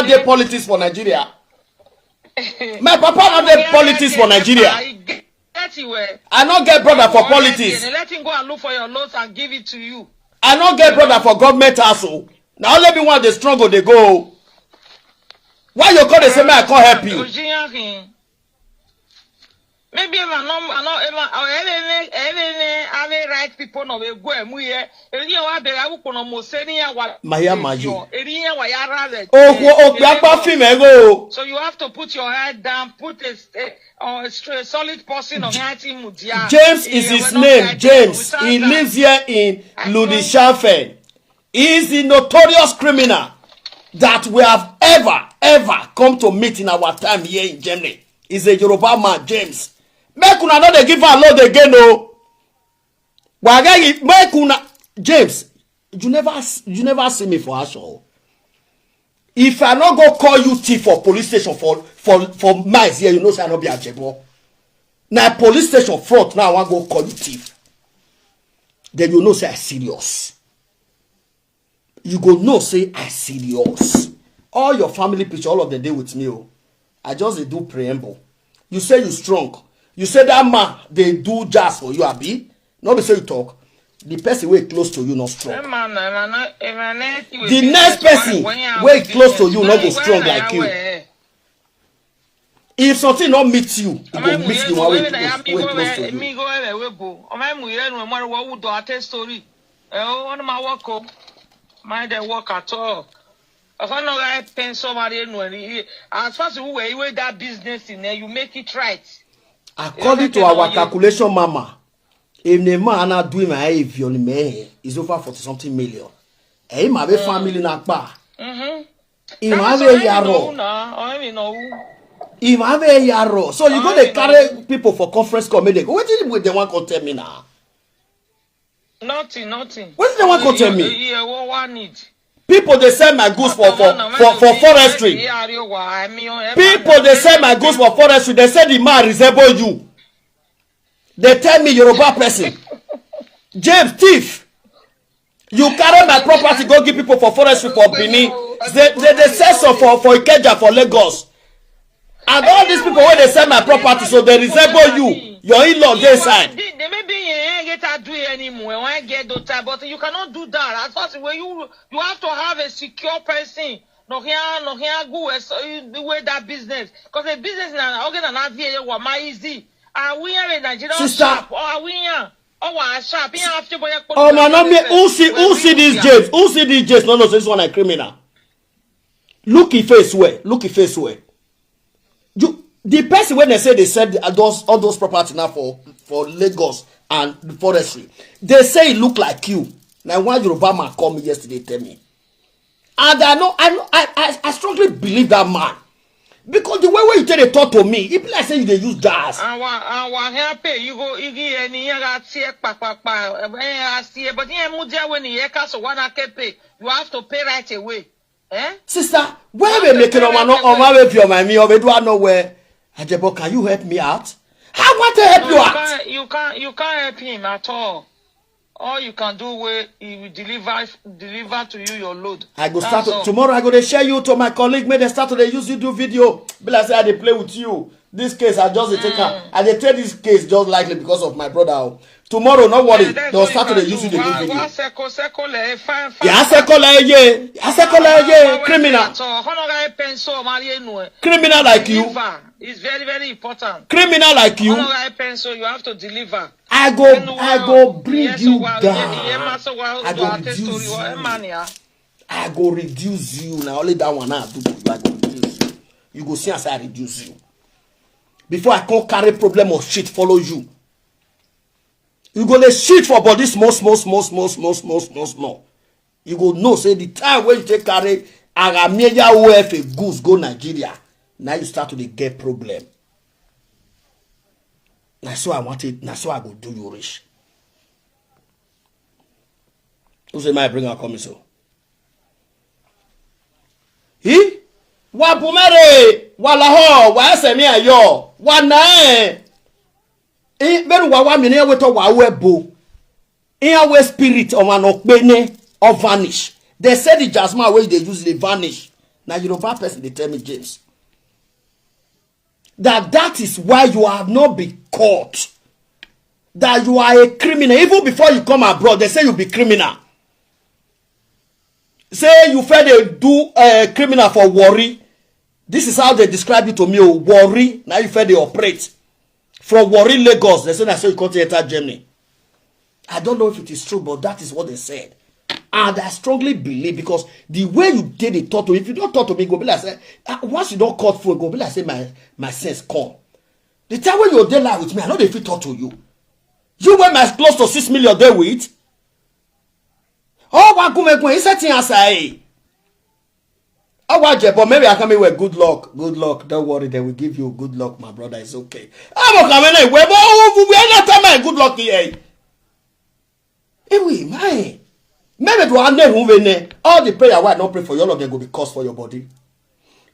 did politics for Nigeria. My papa not did politics for Nigeria. I not get brother for politics. Let him go and look for your notes and give it to you. I not get brother for government also. Now let me want the struggle they go. Why you call the same I can't help you? Maybe if I don't right people no we go and we so you have to put your head down, put a solid person on James is his name. James. He lives here in Ludishafen. He is the notorious criminal that we have ever come to meet in our time here in Germany. He's a Yoruba man, James. Make una not they give her load again, no. Make una James. You never see me for action. If I not go call you thief for police station for miles here, you know say I not be Ajebor. Now police station front now I want go call you thief. Then you know say I serious. You go know say I serious. All your family picture, all of the day with me. Oh. I just do preamble. You say you strong. You say that man they do jazz for you, Abi. Not be say you talk. The person way close to you not strong. The next person way close to you not go strong like you. If something not meet you, it will meet the one way close to you. Mind they work at all. If I know I pay somebody as far as you weigh that business in there, you make it right. According to our calculation, Mama, if the man not doing my behavior, is over 40-something million. Hey, my family not bad. He have a yarrow. So you go to carry people for conference committee. What did they want to tell me now? Nothing. What did they want to tell me? Yeah, what one need? People they sell my goods for forestry. People they sell my goods for forestry. They say the man resemble you. They tell me you're a bad person. James thief. You carry my property, go give people for forestry for Benin. They sell some for Ikeja for Lagos. And all these people when they sell my property, so they resemble you. Your in-law they side. They may be do it anymore. When I get the time, but you cannot do that. As far as you have to have a secure person. No here go the way that business. Because the business now okay na vie wa my easy. Are we in Nigeria shop? Or are we here? Oh, shop. Oh man, who see these James? Who see these James? No, this one a criminal. Look his face where. The person when they say they said all those property now for Lagos and the forestry, they say it look like you. Now one Yoruba man called me yesterday tell me, and I strongly believe that man because the way you tell they talk to me, it be like say they use jazz. I want happy you go igi any but when you have to pay right away. Sister, where we making on my way for my me or do I know where? Ajebor, can you help me out? I want to help you out. You can't help him at all. All you can do where he will deliver to you your load. I go start tomorrow. I go to share you to my colleague. May they start to use you do video. Be like say they play with you. This case I just take her. I they take this case just likely because of my brother. Tomorrow, no worry. They'll start to use you the video. Criminal like you. It's very, very important. Criminal like you. You have to deliver. I go bring you down. I go reduce you. Now only that one I do to you. I go reduce you. You go see as I reduce you. Before I can't carry problem or shit follow you. You go to shit for body small. You go know say the time when you take carry Agameja OF goose go Nigeria. Now you start to get problem. That's why I want it. That's why I go do you rich. Who say my bring our coming so? He? Wa bumere, wa laho, wa esemi ayo, wa na beru wa mi ni we to wa webo. In we spirit of an okpene or vanish. They said the jasmine way they use they vanish. Now you know that person they tell me James. That is why you have not been caught. That you are a criminal. Even before you come abroad, they say you be criminal. Say you feel they do criminal for worry. This is how they describe it to me. Worry. Now you feel they operate. From Worry Lagos, they say that's how you come to enter Germany. I don't know if it is true, but that is what they said. And I strongly believe because the way you did it, talk to me, if you don't talk to me, go be like say, once you don't cut phone, go be like say my sense come. The time when you're there live with me, I know they fit talk to you. You were my close to 6 million there with. Oh, what go is that thing aside? Oh, what but maybe I come in with good luck. Good luck. Don't worry, they will give you good luck, my brother. It's okay. I'm coming in. We are not time good luck here. Anyway, man. Maybe to all the prayer why I not pray for you, all of them will be cost for your body.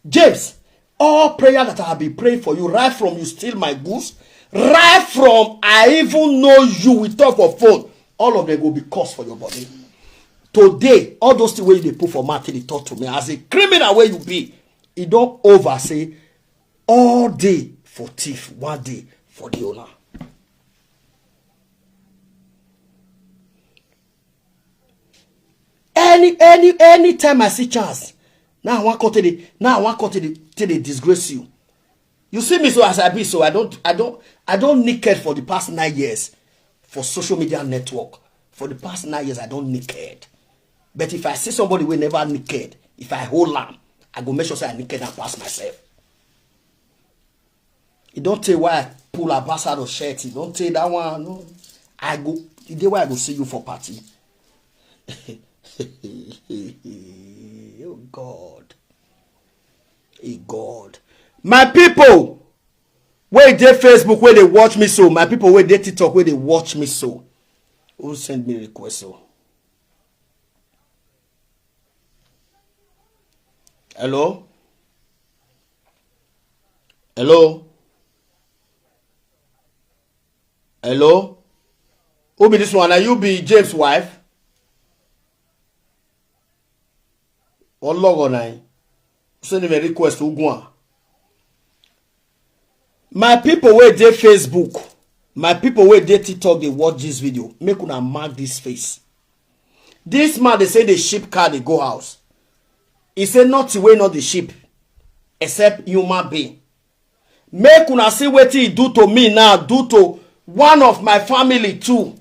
James, all prayer that I have been praying for you, right from you steal my goods, right from I even know you, we talk for phone, all of them will be cost for your body. Today, all those things where they put for Martin, they talk to me as a criminal where you be. It don't over say all day for thief, one day for the owner. Any time I see chance, now I want to the disgrace you. You see me so as I be, so I don't naked for the past 9 years for social media network. For the past 9 years, I don't naked. But if I see somebody who never naked, if I hold lamb, I go make sure say I naked and pass myself. It don't tell why I pull a bastard or shirt. It don't tell that one. No, I go the day where I go see you for party. Oh God. Hey God. My people, where they Facebook, where they watch me so. My people, where they TikTok, where they watch me so. Who send me request so? Hello? Hello? Hello? Who be this one? Are you be James' wife? Or log on I send him a request to Ugwa. My people where they Facebook, my people where they TikTok, they watch this video. Make una mark this face. This man they say the sheep car they go house. He say not the way not the sheep, except human being. Make una see what he do to me now, do to one of my family too.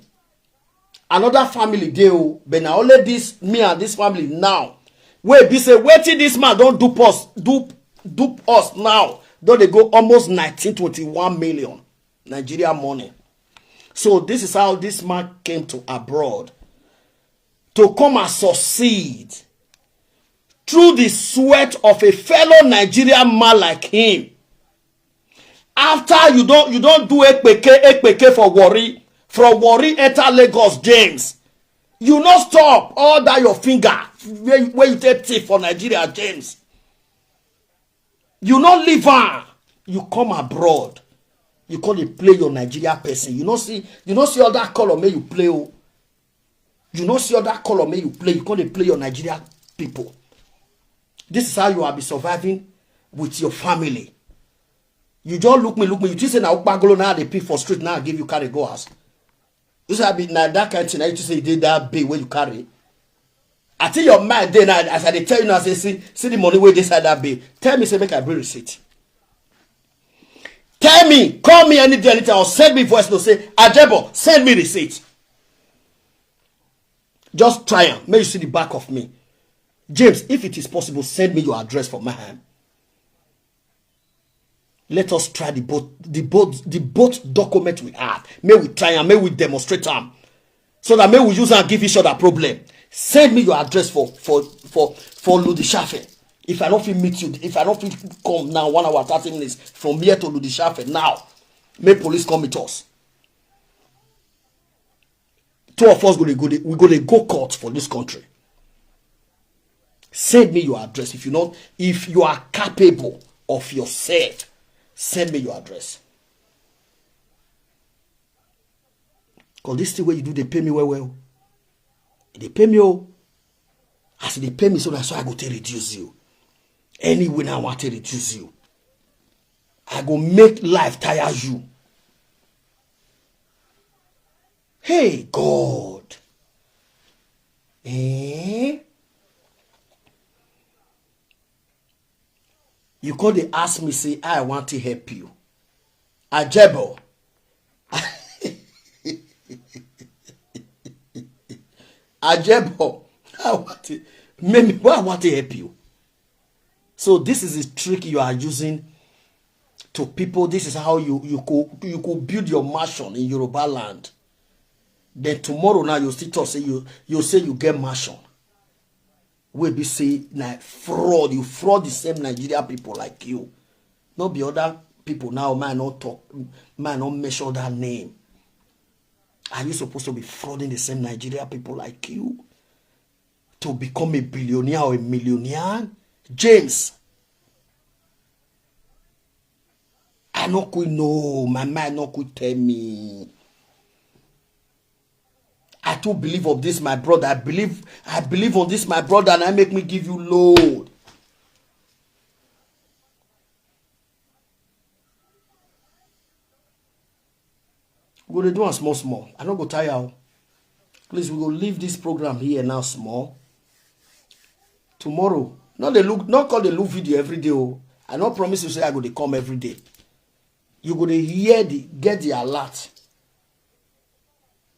Another family they but now only this me and this family now. Wait, be say waiting this man don't dupe us now. Though they go almost 1921 million Nigeria money. So this is how this man came to abroad to come and succeed through the sweat of a fellow Nigerian man like him. After you don't do ekpeke for worry, from worry enter Lagos, James. You not stop all that your finger where you take tip for Nigeria, James. You not live on. You come abroad. You can't play your Nigeria person. You not see all that color may you play. You not see all that color may you play. You can't play your Nigeria people. This is how you will be surviving with your family. You just look me. You just say now Bagolo now they pay for street now give you carry go house. You say be now that kind of thing. I just say you did that big where you carry. I tell your mind then as I tell you now say see the money where they side that bill. Tell me say make I bring receipt. Tell me, call me any day, anytime, or send me voice note. Say, Ajebor, send me receipt. Just try and may you see the back of me. James, if it is possible, send me your address for my hand. Let us try the both document we have. May we try and may we demonstrate them. So that may we use and give each other problem. Send me your address for Ludishafe. If I don't feel meet you, if I don't feel come now 1 hour 30 minutes from here to Ludishafe now, may police come with us. 2 of us we go court for this country. Send me your address. If you are capable of yourself, send me your address. Because this thing where you do, they pay me well. They pay me as they pay me, so that's why I go to reduce you. Anyway, I want to reduce you. I go make life tire you. Hey God. You call they ask me, say, I want to help you. Ajebor. Ajebor. I want to help you. So this is the trick you are using to people. This is how you could build your mansion in Yoruba land. Then tomorrow now you still talk, say you say you get mansion. We be say like fraud. You fraud the same Nigeria people like you. Not be other people now. Man not talk. Man not measure that name. Are you supposed to be frauding the same Nigeria people like you to become a billionaire or a millionaire? James, I no could know. My mind no could tell me. I too believe of this, my brother. I believe on this, my brother, and I make me give you load. We're going to do a small. I don't go tire. Please, we will leave this program here now small. Tomorrow, not call the look video every day. I don't promise you say I go to come every day. You go to hear get the alert.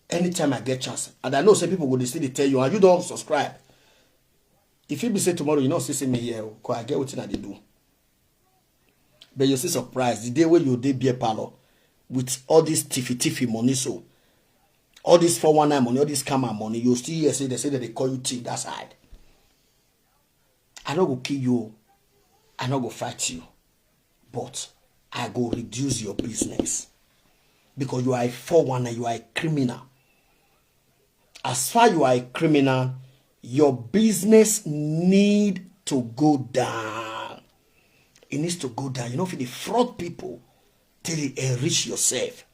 Anytime I get chance. And I know some people go to still tell you, and you don't subscribe. If you be say tomorrow, you know, see me here, because I get what they do. But you see surprised the day when you did beer parlor with all this tiffy money, so all this 419 money, all this scammer money, you still hear they say that they call you thief that side. I don't go kill you, I don't go fight you, but I go reduce your business because you are a 419, you are a criminal. As far you are a criminal, your business need to go down. It needs to go down. You know, if you fraud people till you enrich yourself.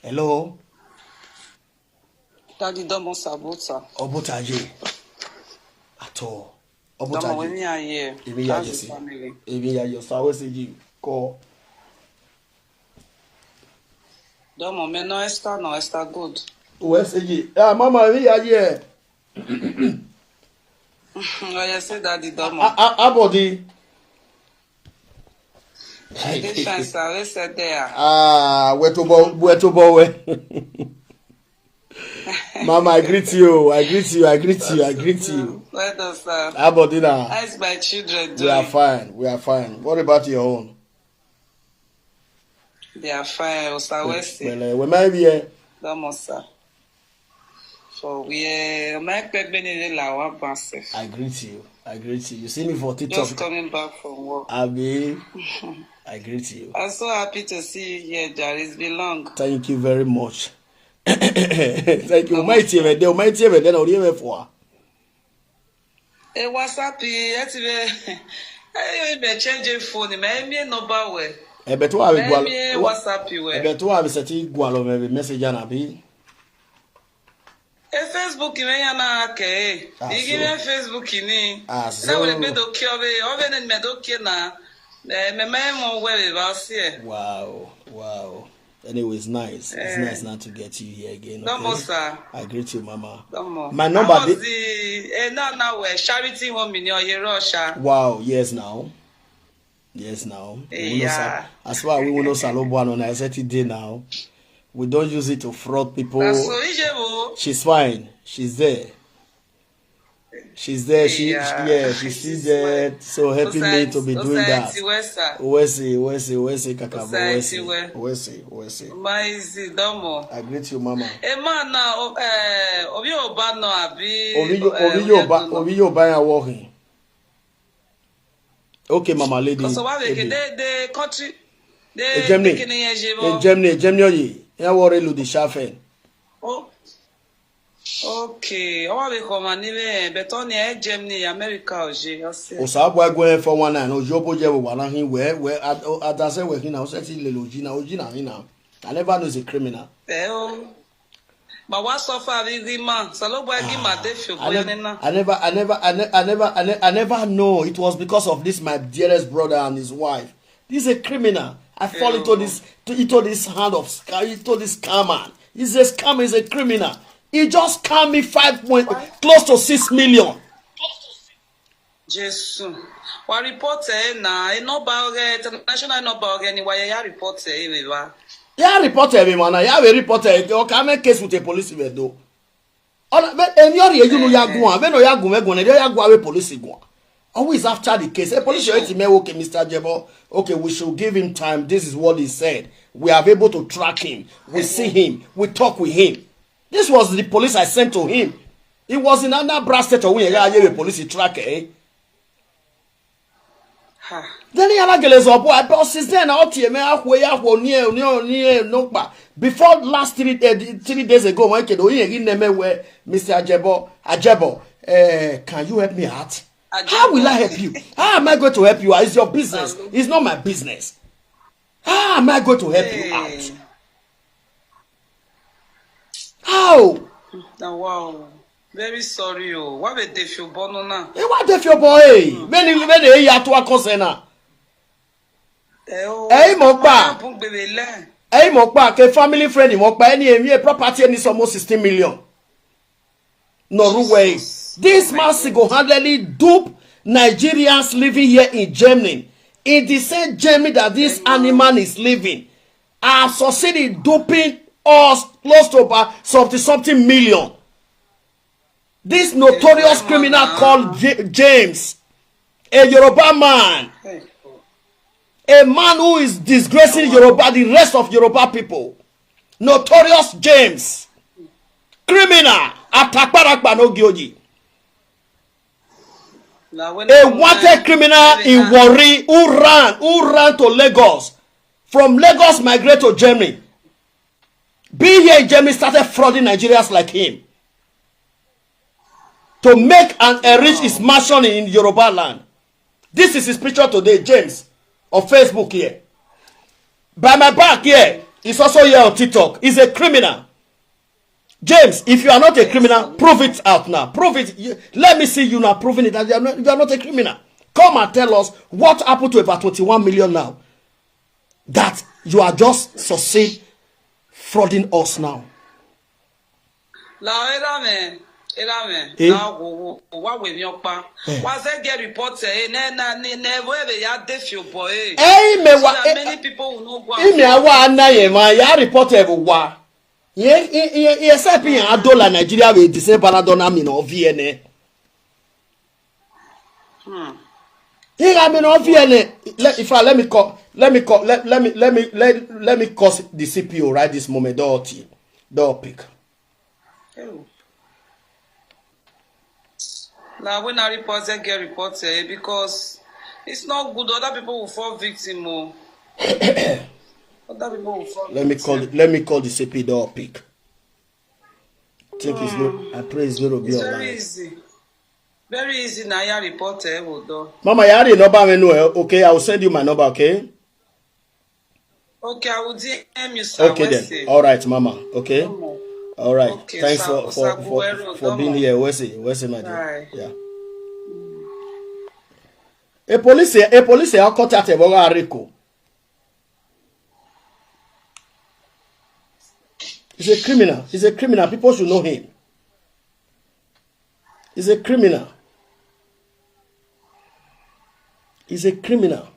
Hello? Daddy Domo Sabota. Obotaje. At all. Domo when you are here. Even your spouse you call. Domo me no esta good. Where's it? Ah, Mama, we are here. Oh, you say Daddy Domo. Abodi. I said there. Ah, where to bow. Mama, I greet you. Well done, sir. Abodi now. How's my children doing? We are fine. What about your own? They are fine. Well, we might be here. Domo, sir. So I greet you. You see me for TikTok. Just coming back from work. I greet you. I'm so happy to see you here, Jerry. It's been long. Thank you very much. Thank you. Mighty then for. WhatsApp, I changing phone. Maybe no bawe. WhatsApp you. Message na Facebook na ke. Igime Facebook ni. Na we be do kiobe, oven me do ke na. Wow. Anyway, it's nice. It's nice not to get you here again. Okay? Sir. I greet you, Mama. My number is now charity home in your Russia. Wow, yes now. Yes, now. Yeah. As far as we will know Salobo on a certain day now. We don't use it to fraud people. She's fine. She's there. She's there. She's still there. So helping me to be doing that. Wesi, Kakabo, Wesi. I greet you, Mama. Obi Oba walking. Okay, Mama lady. So why the country Germany. Ya worry lu di shafen. Oh. Okay. Owa be come anyway, but on the Germany, America oje. Osabo agwe for 19 ojobo je we wana hin where adase we hin na o set le loji na hin na. I never know is a criminal. But what so far the man? Salobo agima dey feel I never know. It was because of this my dearest brother and his wife. This is a criminal. I fall into this hand of this scammer. He's a scammer, he's a criminal. He just scammed me close to 6 million. Jesus. What report na no ba international no ba anyway ya report we ba. Ya report me man. Ya we report o ka make case with the police we do. All but eniori eju no ya gun an, no ya gun me gun, ya gun away police gun. Always after the case. A police okay, Mr. Ajebor. Okay, we should give him time. This is what he said. We are able to track him. We see him. We talk with him. This was the police I sent to him. It was in another brass state when you police track, eh? Then he had a boy. I brought since then out here, before last 3 days ago, when where Mr. Ajebor, can you help me out? How will I help you? How am I going to help you? It's your business. It's not my business. How am I going to help you out? How? Wow. Very sorry. What will they feel born now? What they feel boy? When you have to a concern. Hey, Mokpa. Hey, Mokpa. A family friend in Mokpa. Any property is almost 16 million. No way. This man single-handedly dupe Nigerians living here in Germany. In the same Germany that this animal is living. Our society duping us close to about something million. This notorious criminal called James, a Yoruba man. A man who is disgracing Yoruba, the rest of Yoruba people. Notorious James. Criminal. Atakparakpa no gyoji. A wanted criminal in Warri who ran to Lagos. From Lagos migrate to Germany. Being here in Germany started frauding Nigerians like him. To make and enrich his mansion in Yoruba land. This is his picture today, James, on Facebook here. By my back here, he's also here on TikTok. He's a criminal. James, if you are not a criminal, prove it out now. Prove it. Let me see you now proving it that you are not a criminal. Come and tell us what happened to about 21 million now. That you are just succeed frauding us now. Now, what will you pa? Was there get reports? Many people will know what. Yes, I think $1 Nigeria with the same Panadol in or VNA. If I let me cause the CPO right this moment. Door pick. Now when I report, they get reported because it's not good. Other people will fall victim. Other people will fall Let me call the CP door pick. I think it's good. I pray it's going to be it's all very right. easy. Very easy now. You report Mama, you have the number. Okay, I will send you my number. Okay. Okay, I will DM you. Sir, okay then. All right, Mama. Okay. All right. Okay, thanks for being here. Where's it, my dear? Yeah. A police are caught at a Aproko. He's a criminal. He's a criminal. People should know him. He's a criminal. He's a criminal.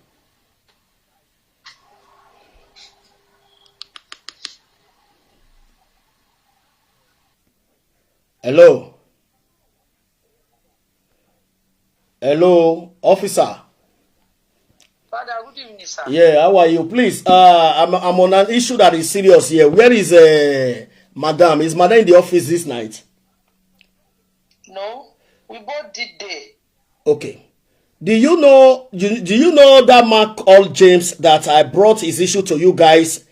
Hello. Hello, officer. Father, good evening, sir. Yeah, how are you? Please, I'm on an issue that is serious here. Where is Madam? Is Madam in the office this night? No, we both did there. Okay. Do you know that man called James that I brought his issue to you guys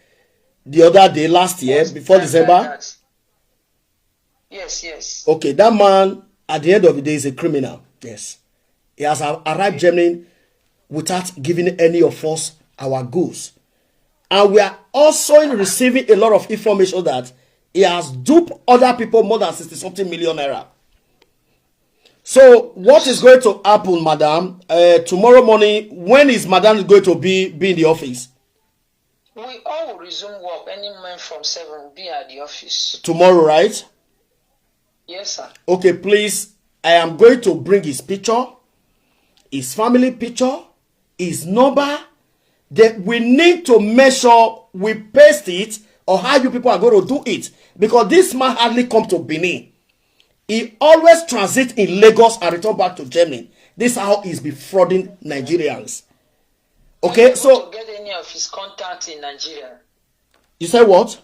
the other day last year before December? Yes. Okay, that man at the end of the day is a criminal. Yes. He has arrived Germany without giving any of us our goods. And we are also receiving a lot of information that he has duped other people more than 60-something million naira. So what is going to happen, madam? Tomorrow morning, when is madam going to be in the office? We all will resume work. Any man from 7 will be at the office. Tomorrow, right? Yes, sir. Okay, please. I am going to bring his picture, his family picture, his number. That we need to make sure we paste it, or how you people are going to do it. Because this man hardly come to Benin. He always transit in Lagos and return back to Germany. This is how he's defrauding Nigerians. Okay, so to get any of his contacts in Nigeria. You say what?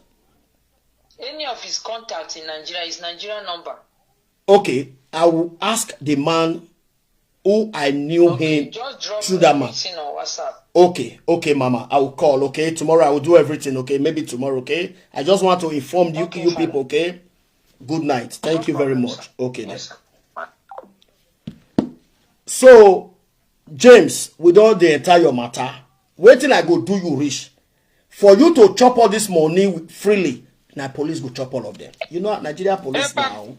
Any of his contacts in Nigeria, his Nigerian number. Okay, I will ask the man who I knew him through that man. On WhatsApp. Okay, Mama, I will call. Okay, tomorrow I will do everything. Okay, maybe tomorrow. Okay, I just want to inform you, you people. Okay, good night. Thank you very much. Okay, then. So, James, with all the entire matter, waiting I go do you rich. For you to chop all this money freely, now police go chop all of them. You know Nigeria police now.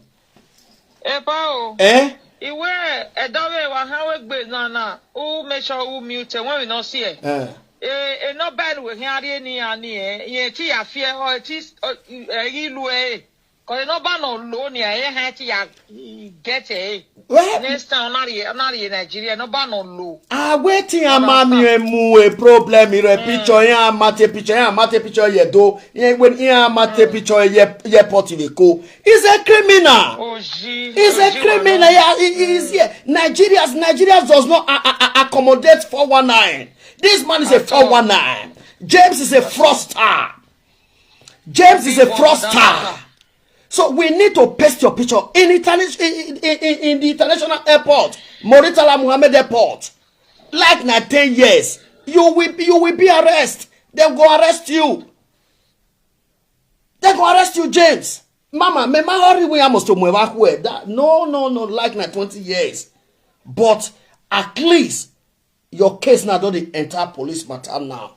Epa, Iwe edawe wa hawe gbe na o make sure o mute when we not see it. No bad we hear ni ani ye ti ya fear or ti ilu cause no ban no loan ni e ti ya get next time not in Nigeria no ban no low. Waiting a man mu a problem ire picture ya mate picture ye do when ya mate picture ye potiveko is a criminal. He's a criminal. He's here. Nigerians does not accommodate 419. This man is a 419. James is a fraudster. So we need to paste your picture in the international airport, Mauritania Mohammed Airport. Like na 10 years, you will be arrested. They go arrest you. James. Mama, me hurry we must to move that. No, like na 20 years. But at least your case now don't enter police matter now.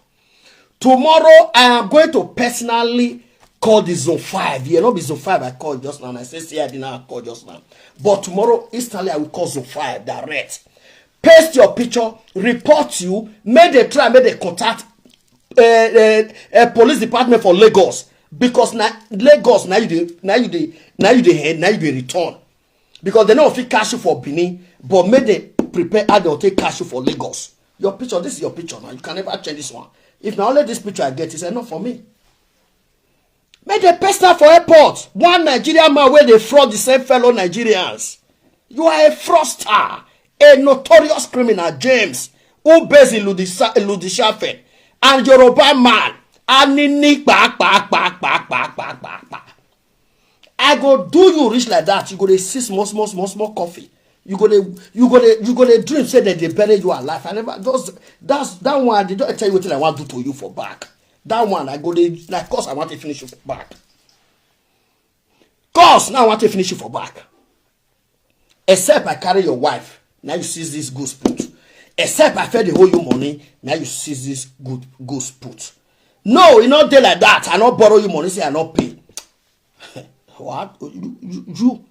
Tomorrow I am going to personally call the zone 5. Yeah, not be zone 5 I called just now. And I say I did not call just now. But tomorrow instantly I will call zone 5 direct. Paste your picture, report you, make they contact police department for Lagos. Because now Lagos now you return. Because they know if you cash you for Benin, but make they prepare how they'll take cash you for Lagos. Your picture, this is your picture now. You can never change this one. If now only this picture I get is enough for me. Make the person for airport. One Nigerian man where they fraud the same fellow Nigerians. You are a fraudster, a notorious criminal, James, who based in Ludishafe, and Yoruba man. I go do you rich like that. You go to see small coffee. You go to dream say that they bury you alive. I never that's that one. They don't tell you what I want to do to you for back. That one I go to like cause I want to finish you for back. Cause now I want to finish you for back. Except I carry your wife. Now you seize this goose put. Except I fed the whole you money. Now you seize this goose put. No, you not dey like that. I not borrow you money. Say I not pay. What? You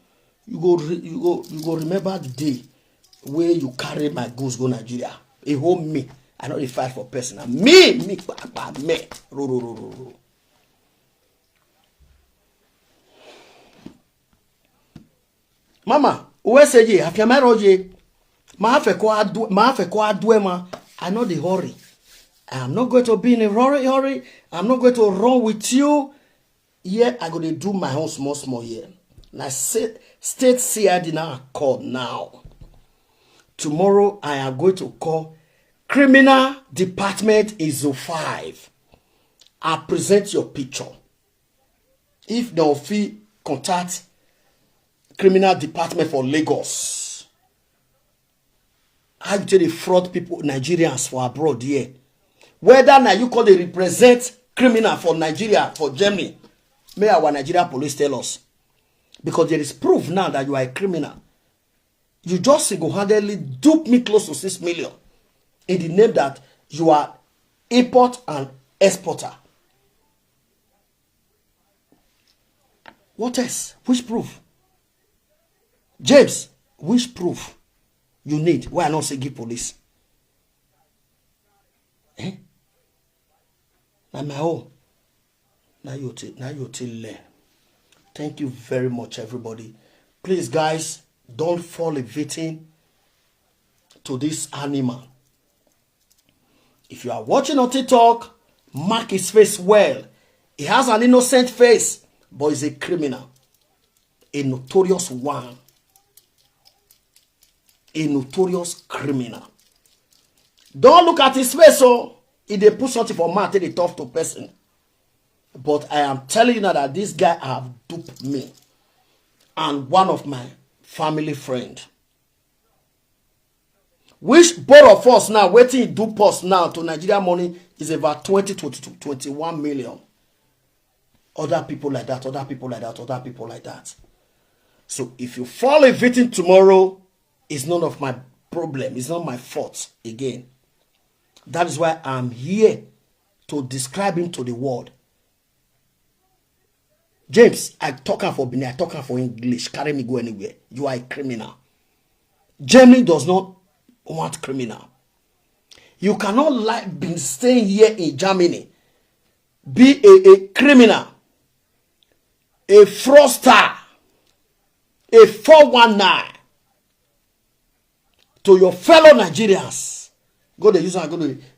go remember the day where you carry my goods go Nigeria. It hold me. I not dey fight for person. Me. Ro. Mama, where say ye? Have you married ye? Ma fe ko adwe ma. I know the hurry. I'm not going to be in a hurry. I'm not going to run with you. Yeah, I'm going to do my own small here. Now, 7 State CID now called now. Tomorrow I am going to call Criminal Department in Zone 5. I present your picture. If no fee, contact Criminal Department for Lagos. I tell the fraud people, Nigerians for abroad here. Whether now you call they represent criminal for Nigeria, for Germany, may our Nigeria police tell us. Because there is proof now that you are a criminal. You just single-handedly dupe me close to 6 million in the name that you are import and exporter. What else? Which proof? James, which proof you need? Why I not say give police? Eh? Now my own. Now you till learn. Thank you very much, everybody. Please, guys, don't fall a victim to this animal. If you are watching on TikTok, mark his face well. He has an innocent face, but he's a criminal. A notorious one. A notorious criminal. Don't look at his face, so if they put something for mouth, they talk to person. But I am telling you now that this guy have duped me and one of my family friend. Which both of us now waiting dupe us now to Nigeria money is about 20 to 21 million. Other people like that, other people like that, other people like that. So if you fall a victim tomorrow, it's none of my problem. It's not my fault again. That is why I'm here to describe him to the world. James, I talk for Benin, I talk for English. Carry me go anywhere. You are a criminal. Germany does not want criminal. You cannot like be staying here in Germany. Be a criminal. A fraudster. A 419. To your fellow Nigerians. Go to use and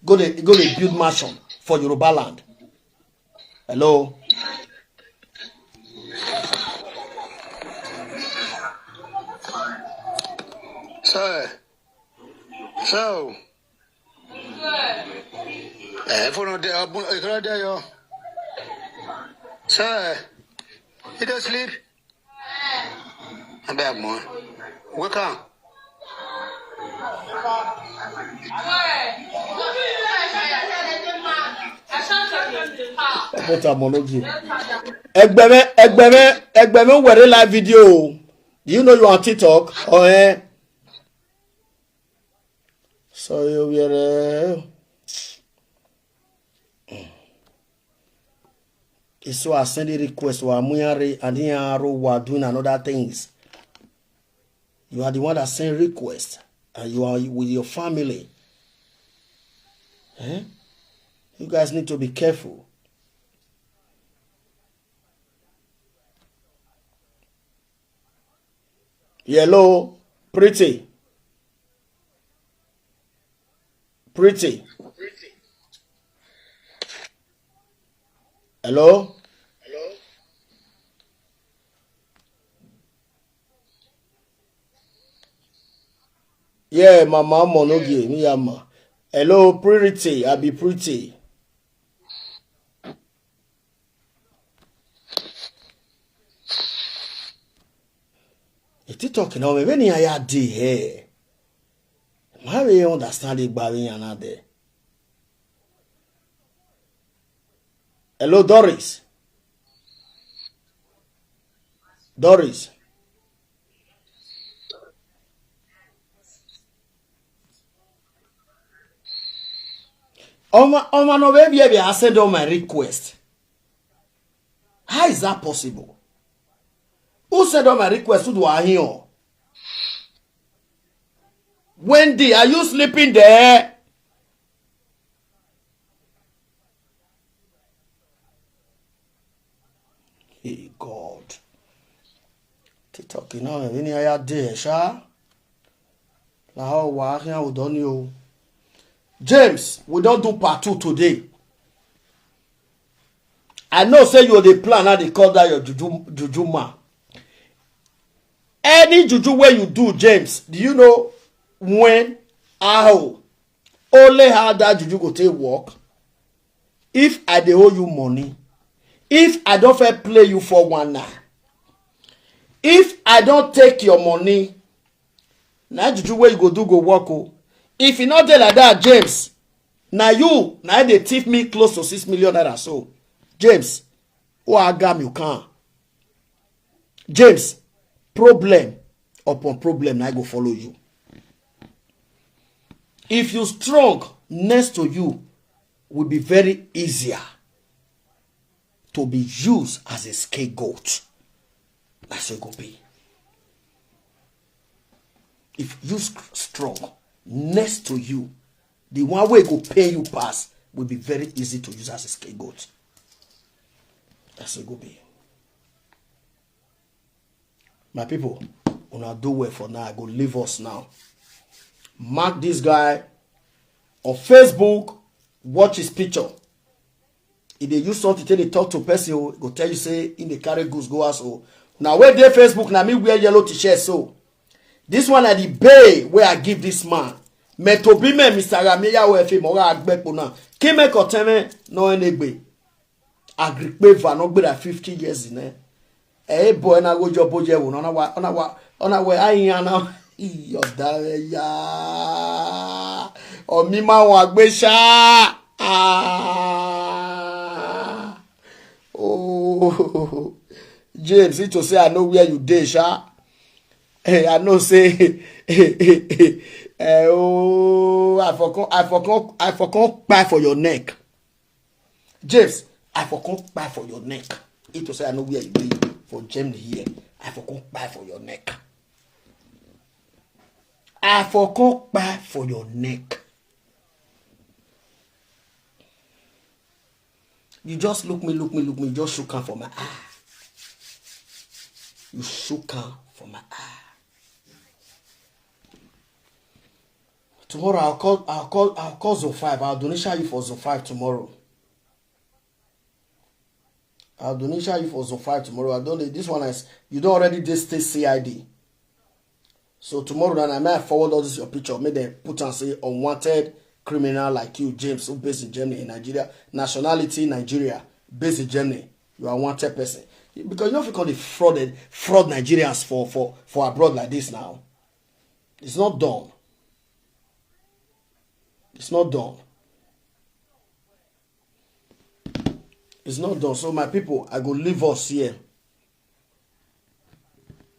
go to build mansion for Yoruba land. Hello. So, for no day, yo. Sir, you don't sleep? I'm back, man. Wake up. What a monologue. Egbeme, were live video. Do you know you are on TikTok? Oh, eh? So you are. So I send a request. Wa muyare and yaro wa doing another things. You are the one that send request, and you are with your family. Eh? You guys need to be careful. Hello, pretty. Hello? Yeah, mama monogi, me ama. Hello, pretty. I be pretty. It's talking now. When I had the hair, how do you understand it? Baby, another. Hello, Doris. Doris. No baby, I send on my request. How is that possible? Who sent on my request? Who do I hear? Wendy, are you sleeping there? Hey God. TikTok, you know, any other day, sha? Now, what we done you? James, we don't do part 2 today. I know say you the plan how they call that your juju man. Any juju where you do, James, do you know when, how, only how that juju go take work? If I dey owe you money, if I don't fair play you for one night, if I don't take your money, now juju where you go do go work. Oh. If you not there like that, James, now they thief me close to 6 million naira. So, James, who agam you can? James, problem upon problem, I go follow you. If you strong, next to you will be very easier to be used as a scapegoat. That's what it go be. If you strong, next to you, the one way go pay you pass will be very easy to use as a scapegoat. That's what it go be. My people, una do well for now. I go leave us now. Mark this guy on Facebook. Watch his picture. If they use something to talk to person, go tell you say in the carry goods go out. So now where they Facebook now me wear yellow t-shirt. So this one at the bay where I give this man. Metobime Mr. Rameya wefe mora agbepo na. Kime koteme no enegbe. Agrikpe va no gbe 50 years in there. Eh boy na go job boje wo ona we ayin na iyo dare ya. O mi ma won agbe sha. Oh, James, it to say I know where you dey, sha. Hey, I know say oh, I forgot buy for your neck. James, I forgot buy for your neck. It to say I know where you dey for Jame here. I forgot buy for your neck. I forgot buy for your neck. You just look me, just shook her for my eye. You shook her for my eye. Tomorrow I'll call Zone 5. I'll donation you for Zone 5 tomorrow. I'll donation you for Zone 5 tomorrow. I don't. This one is you don't already did state CID. So tomorrow then I might forward all this your picture. Make them put and say unwanted criminal like you, James, who based in Germany, in Nigeria, nationality Nigeria, based in Germany. You are a wanted person. Because you know if you call the fraud Nigerians for abroad like this now. It's not done. It's not done. It's not done. So my people, I go leave us here.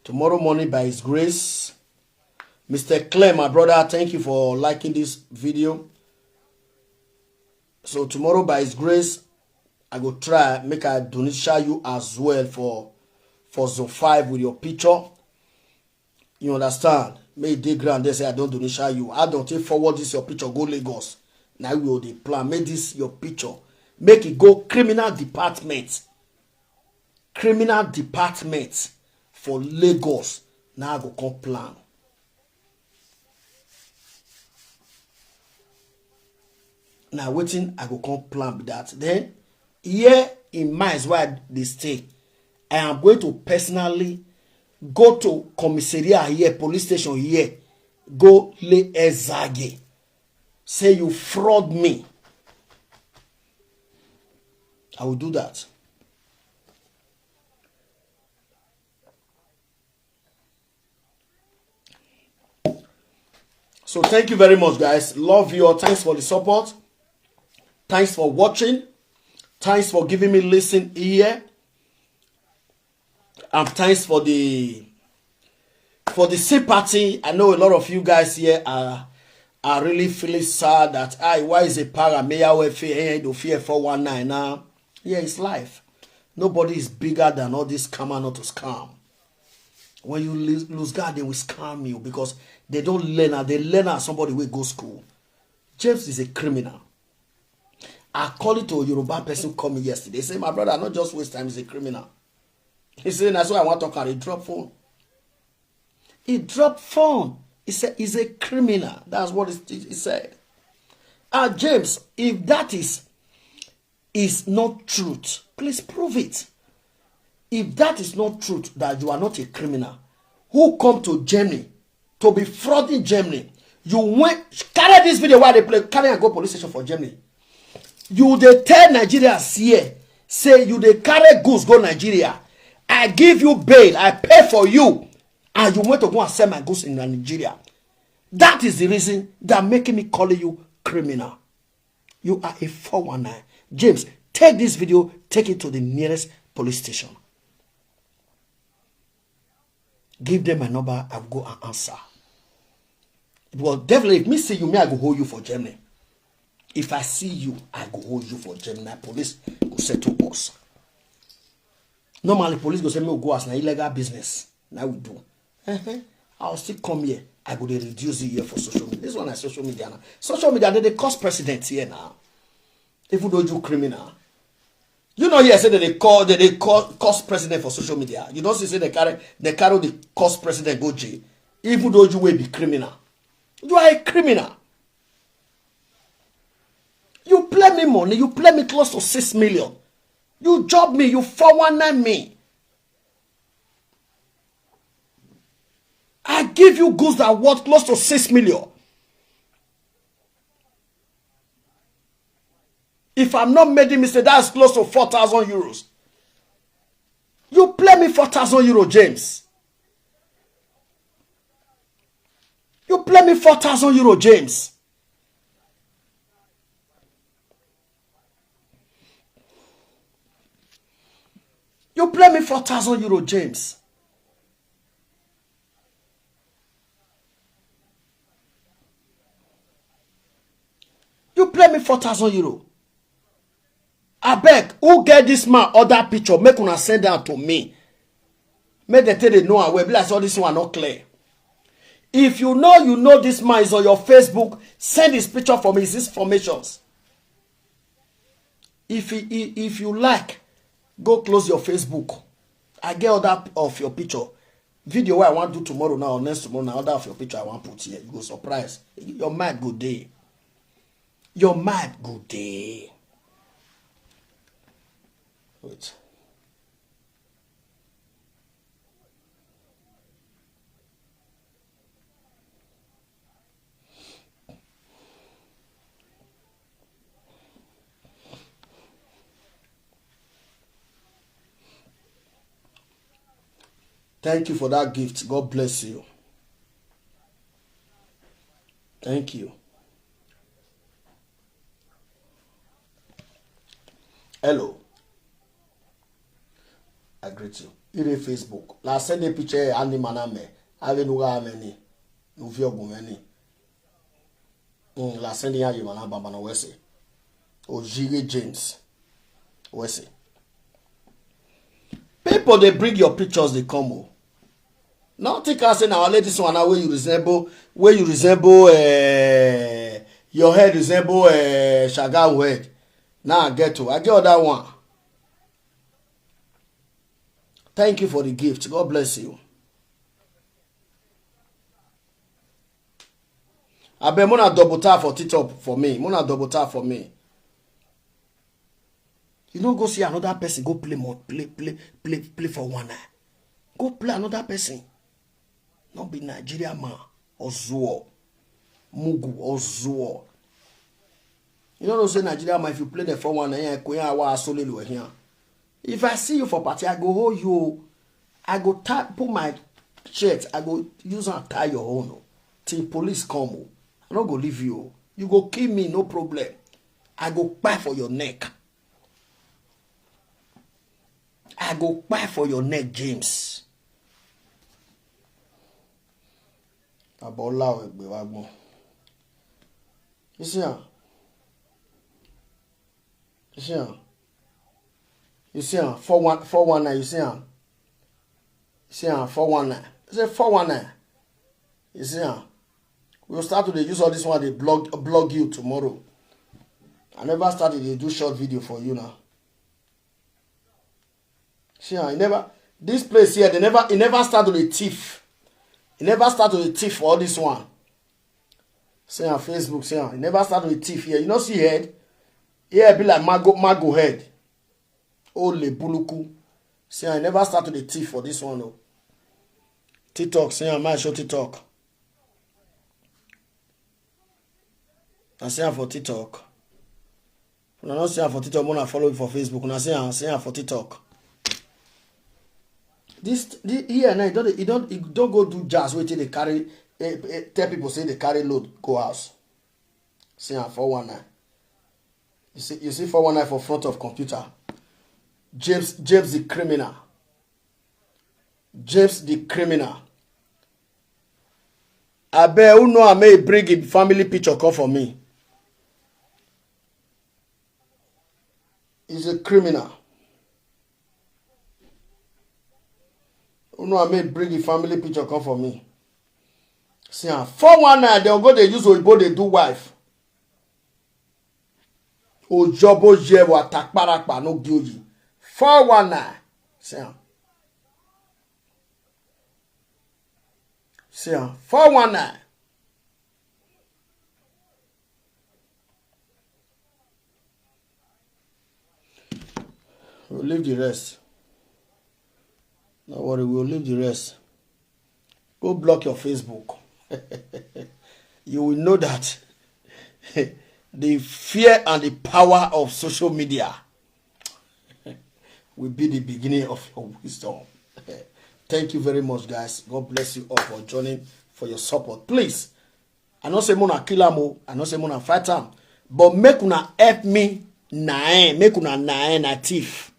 Tomorrow morning by His grace. Mr. Clay, my brother, thank you for liking this video. So tomorrow by His grace, I go try make a donation you as well for Zone 5 with your picture. You understand? May they grant they say I don't donation you. I don't take forward this your picture go Lagos. Now we will the plan. Make this your picture. Make it go criminal department. Criminal department for Lagos. Now I go come plan. Now waiting, I go come plan with that. Then here in mind where they stay, I am going to personally go to commissariat here, police station here, go lay ezage. Say you fraud me. I will do that. So thank you very much, guys. Love you all. Thanks for the support. Thanks for watching. Thanks for giving me listen here. And thanks for the sympathy. I know a lot of you guys here are really feeling sad that why is a para do fear 419 now? Yeah, it's life. Nobody is bigger than all this scammer not to scam. When you lose God, they will scam you because they don't learn. They learn as somebody will go school. James is a criminal. I call it to a Yoruba person call me yesterday. They say, my brother, not just waste time, he's a criminal. He said, that's why I want to carry. He dropped phone. He dropped phone. He said, he's a criminal. That's what he said. James, if that is not truth, please prove it. If that is not truth, that you are not a criminal, who come to Germany to be frauding Germany. You went, carry this video while they play, carry and go police station for Germany. You they tell Nigerians here, say you they carry goods go Nigeria. I give you bail, I pay for you, and you went to go and sell my goods in Nigeria. That is the reason that making me call you criminal. You are a 419. James, take this video, take it to the nearest police station. Give them my number, I'll go and answer. Well, definitely, if me see you, I go hold you for Germany. If I see you, I go hold you for Germany. Police go settle us. Normally, police go say me go as an illegal business. Now we do. I'll still come here. I go to reduce it here for social media. This one is social media now. Social media, they cost president here now. If you don't do criminal. You know here say that they call cost president for social media. You don't say they carry the cost president go jail. Even though you will be criminal. You are a criminal. You play me money. You play me close to 6 million. You job me. You 419 me. I give you goods that are worth close to 6 million. If I'm not making mistake, that's close to 4,000 euros. You play me 4,000 euro, James. You play me 4,000 euro, James. You play me 4,000 euro, James. You play me 4,000 euro. I beg, who get this man other picture? Make una send that to me. Make the tell they know I will be like all this one not clear. If you know this man is on your Facebook, send his picture for me, his informations. If you like, go close your Facebook. I get other of your picture. Video what I want to do tomorrow now or next tomorrow now, other of your picture I want to put here. You go surprise. Your mind go day. Your mind go day. Wait. Thank you for that gift. God bless you. Thank you. Hello. I greet you. Ire Facebook. La send a picture ani maname. Ave nuga ameni. Nuvio gumeni. La send ya yimana baba na wese. Ojire James. Wese. People they bring your pictures they come. Now think I say now this one now where you resemble your head resemble Shagam head. Now I get other one. Thank you for the gift. God bless you. I bet Mona double tap for TikTok for me. Mona double tap for me. You don't go see another person go play for one night. Go play another person. Not be Nigeria man or Zuo. Mugu or Zuo. You don't know say Nigeria man if you play the 419 here. If I see you for party, I go hold you. I go put my shirt. I go use and tie your own. Till police come. I don't go leave you. You go kill me, no problem. I go buy for your neck. I go buy for your neck, James. You see how? You see how? You see how? 419, you see how? You see how? 419. You say 419. You see how? We'll start to use all this one, they blog you tomorrow. I never started to do short video for you now. See how? This place here, it never started with a thief. It never started with a thief for all this one. See on Facebook, see how? It never started with a thief here. You know see head? Here be like mago head. Ole buluku. See how? It never started with a thief for this one though. TikTok, see am, I show TikTok. I see am for TikTok. When I don't see am for TikTok, I follow you for Facebook. When I see am for TikTok. This here now, you don't go do jazz wait till they carry. Tell people say they carry load go house. See am 419. You see 419 for front of computer. James the criminal. James the criminal. I bet who know I may bring a family picture come for me. He's a criminal. Who know I may bring a family picture come for me. See, 419, they'll go, they use Oibo, they do wife. Ojobo jewo attack parakpa no gyoji. 419. See, 419. We'll leave the rest. Don't worry, we'll leave the rest. Go block your Facebook. You will know that the fear and the power of social media will be the beginning of your wisdom. Thank you very much, guys. God bless you all for joining, for your support. Please, I don't say mona kill am, I don't say mona fight am, but make una help me make una na thief.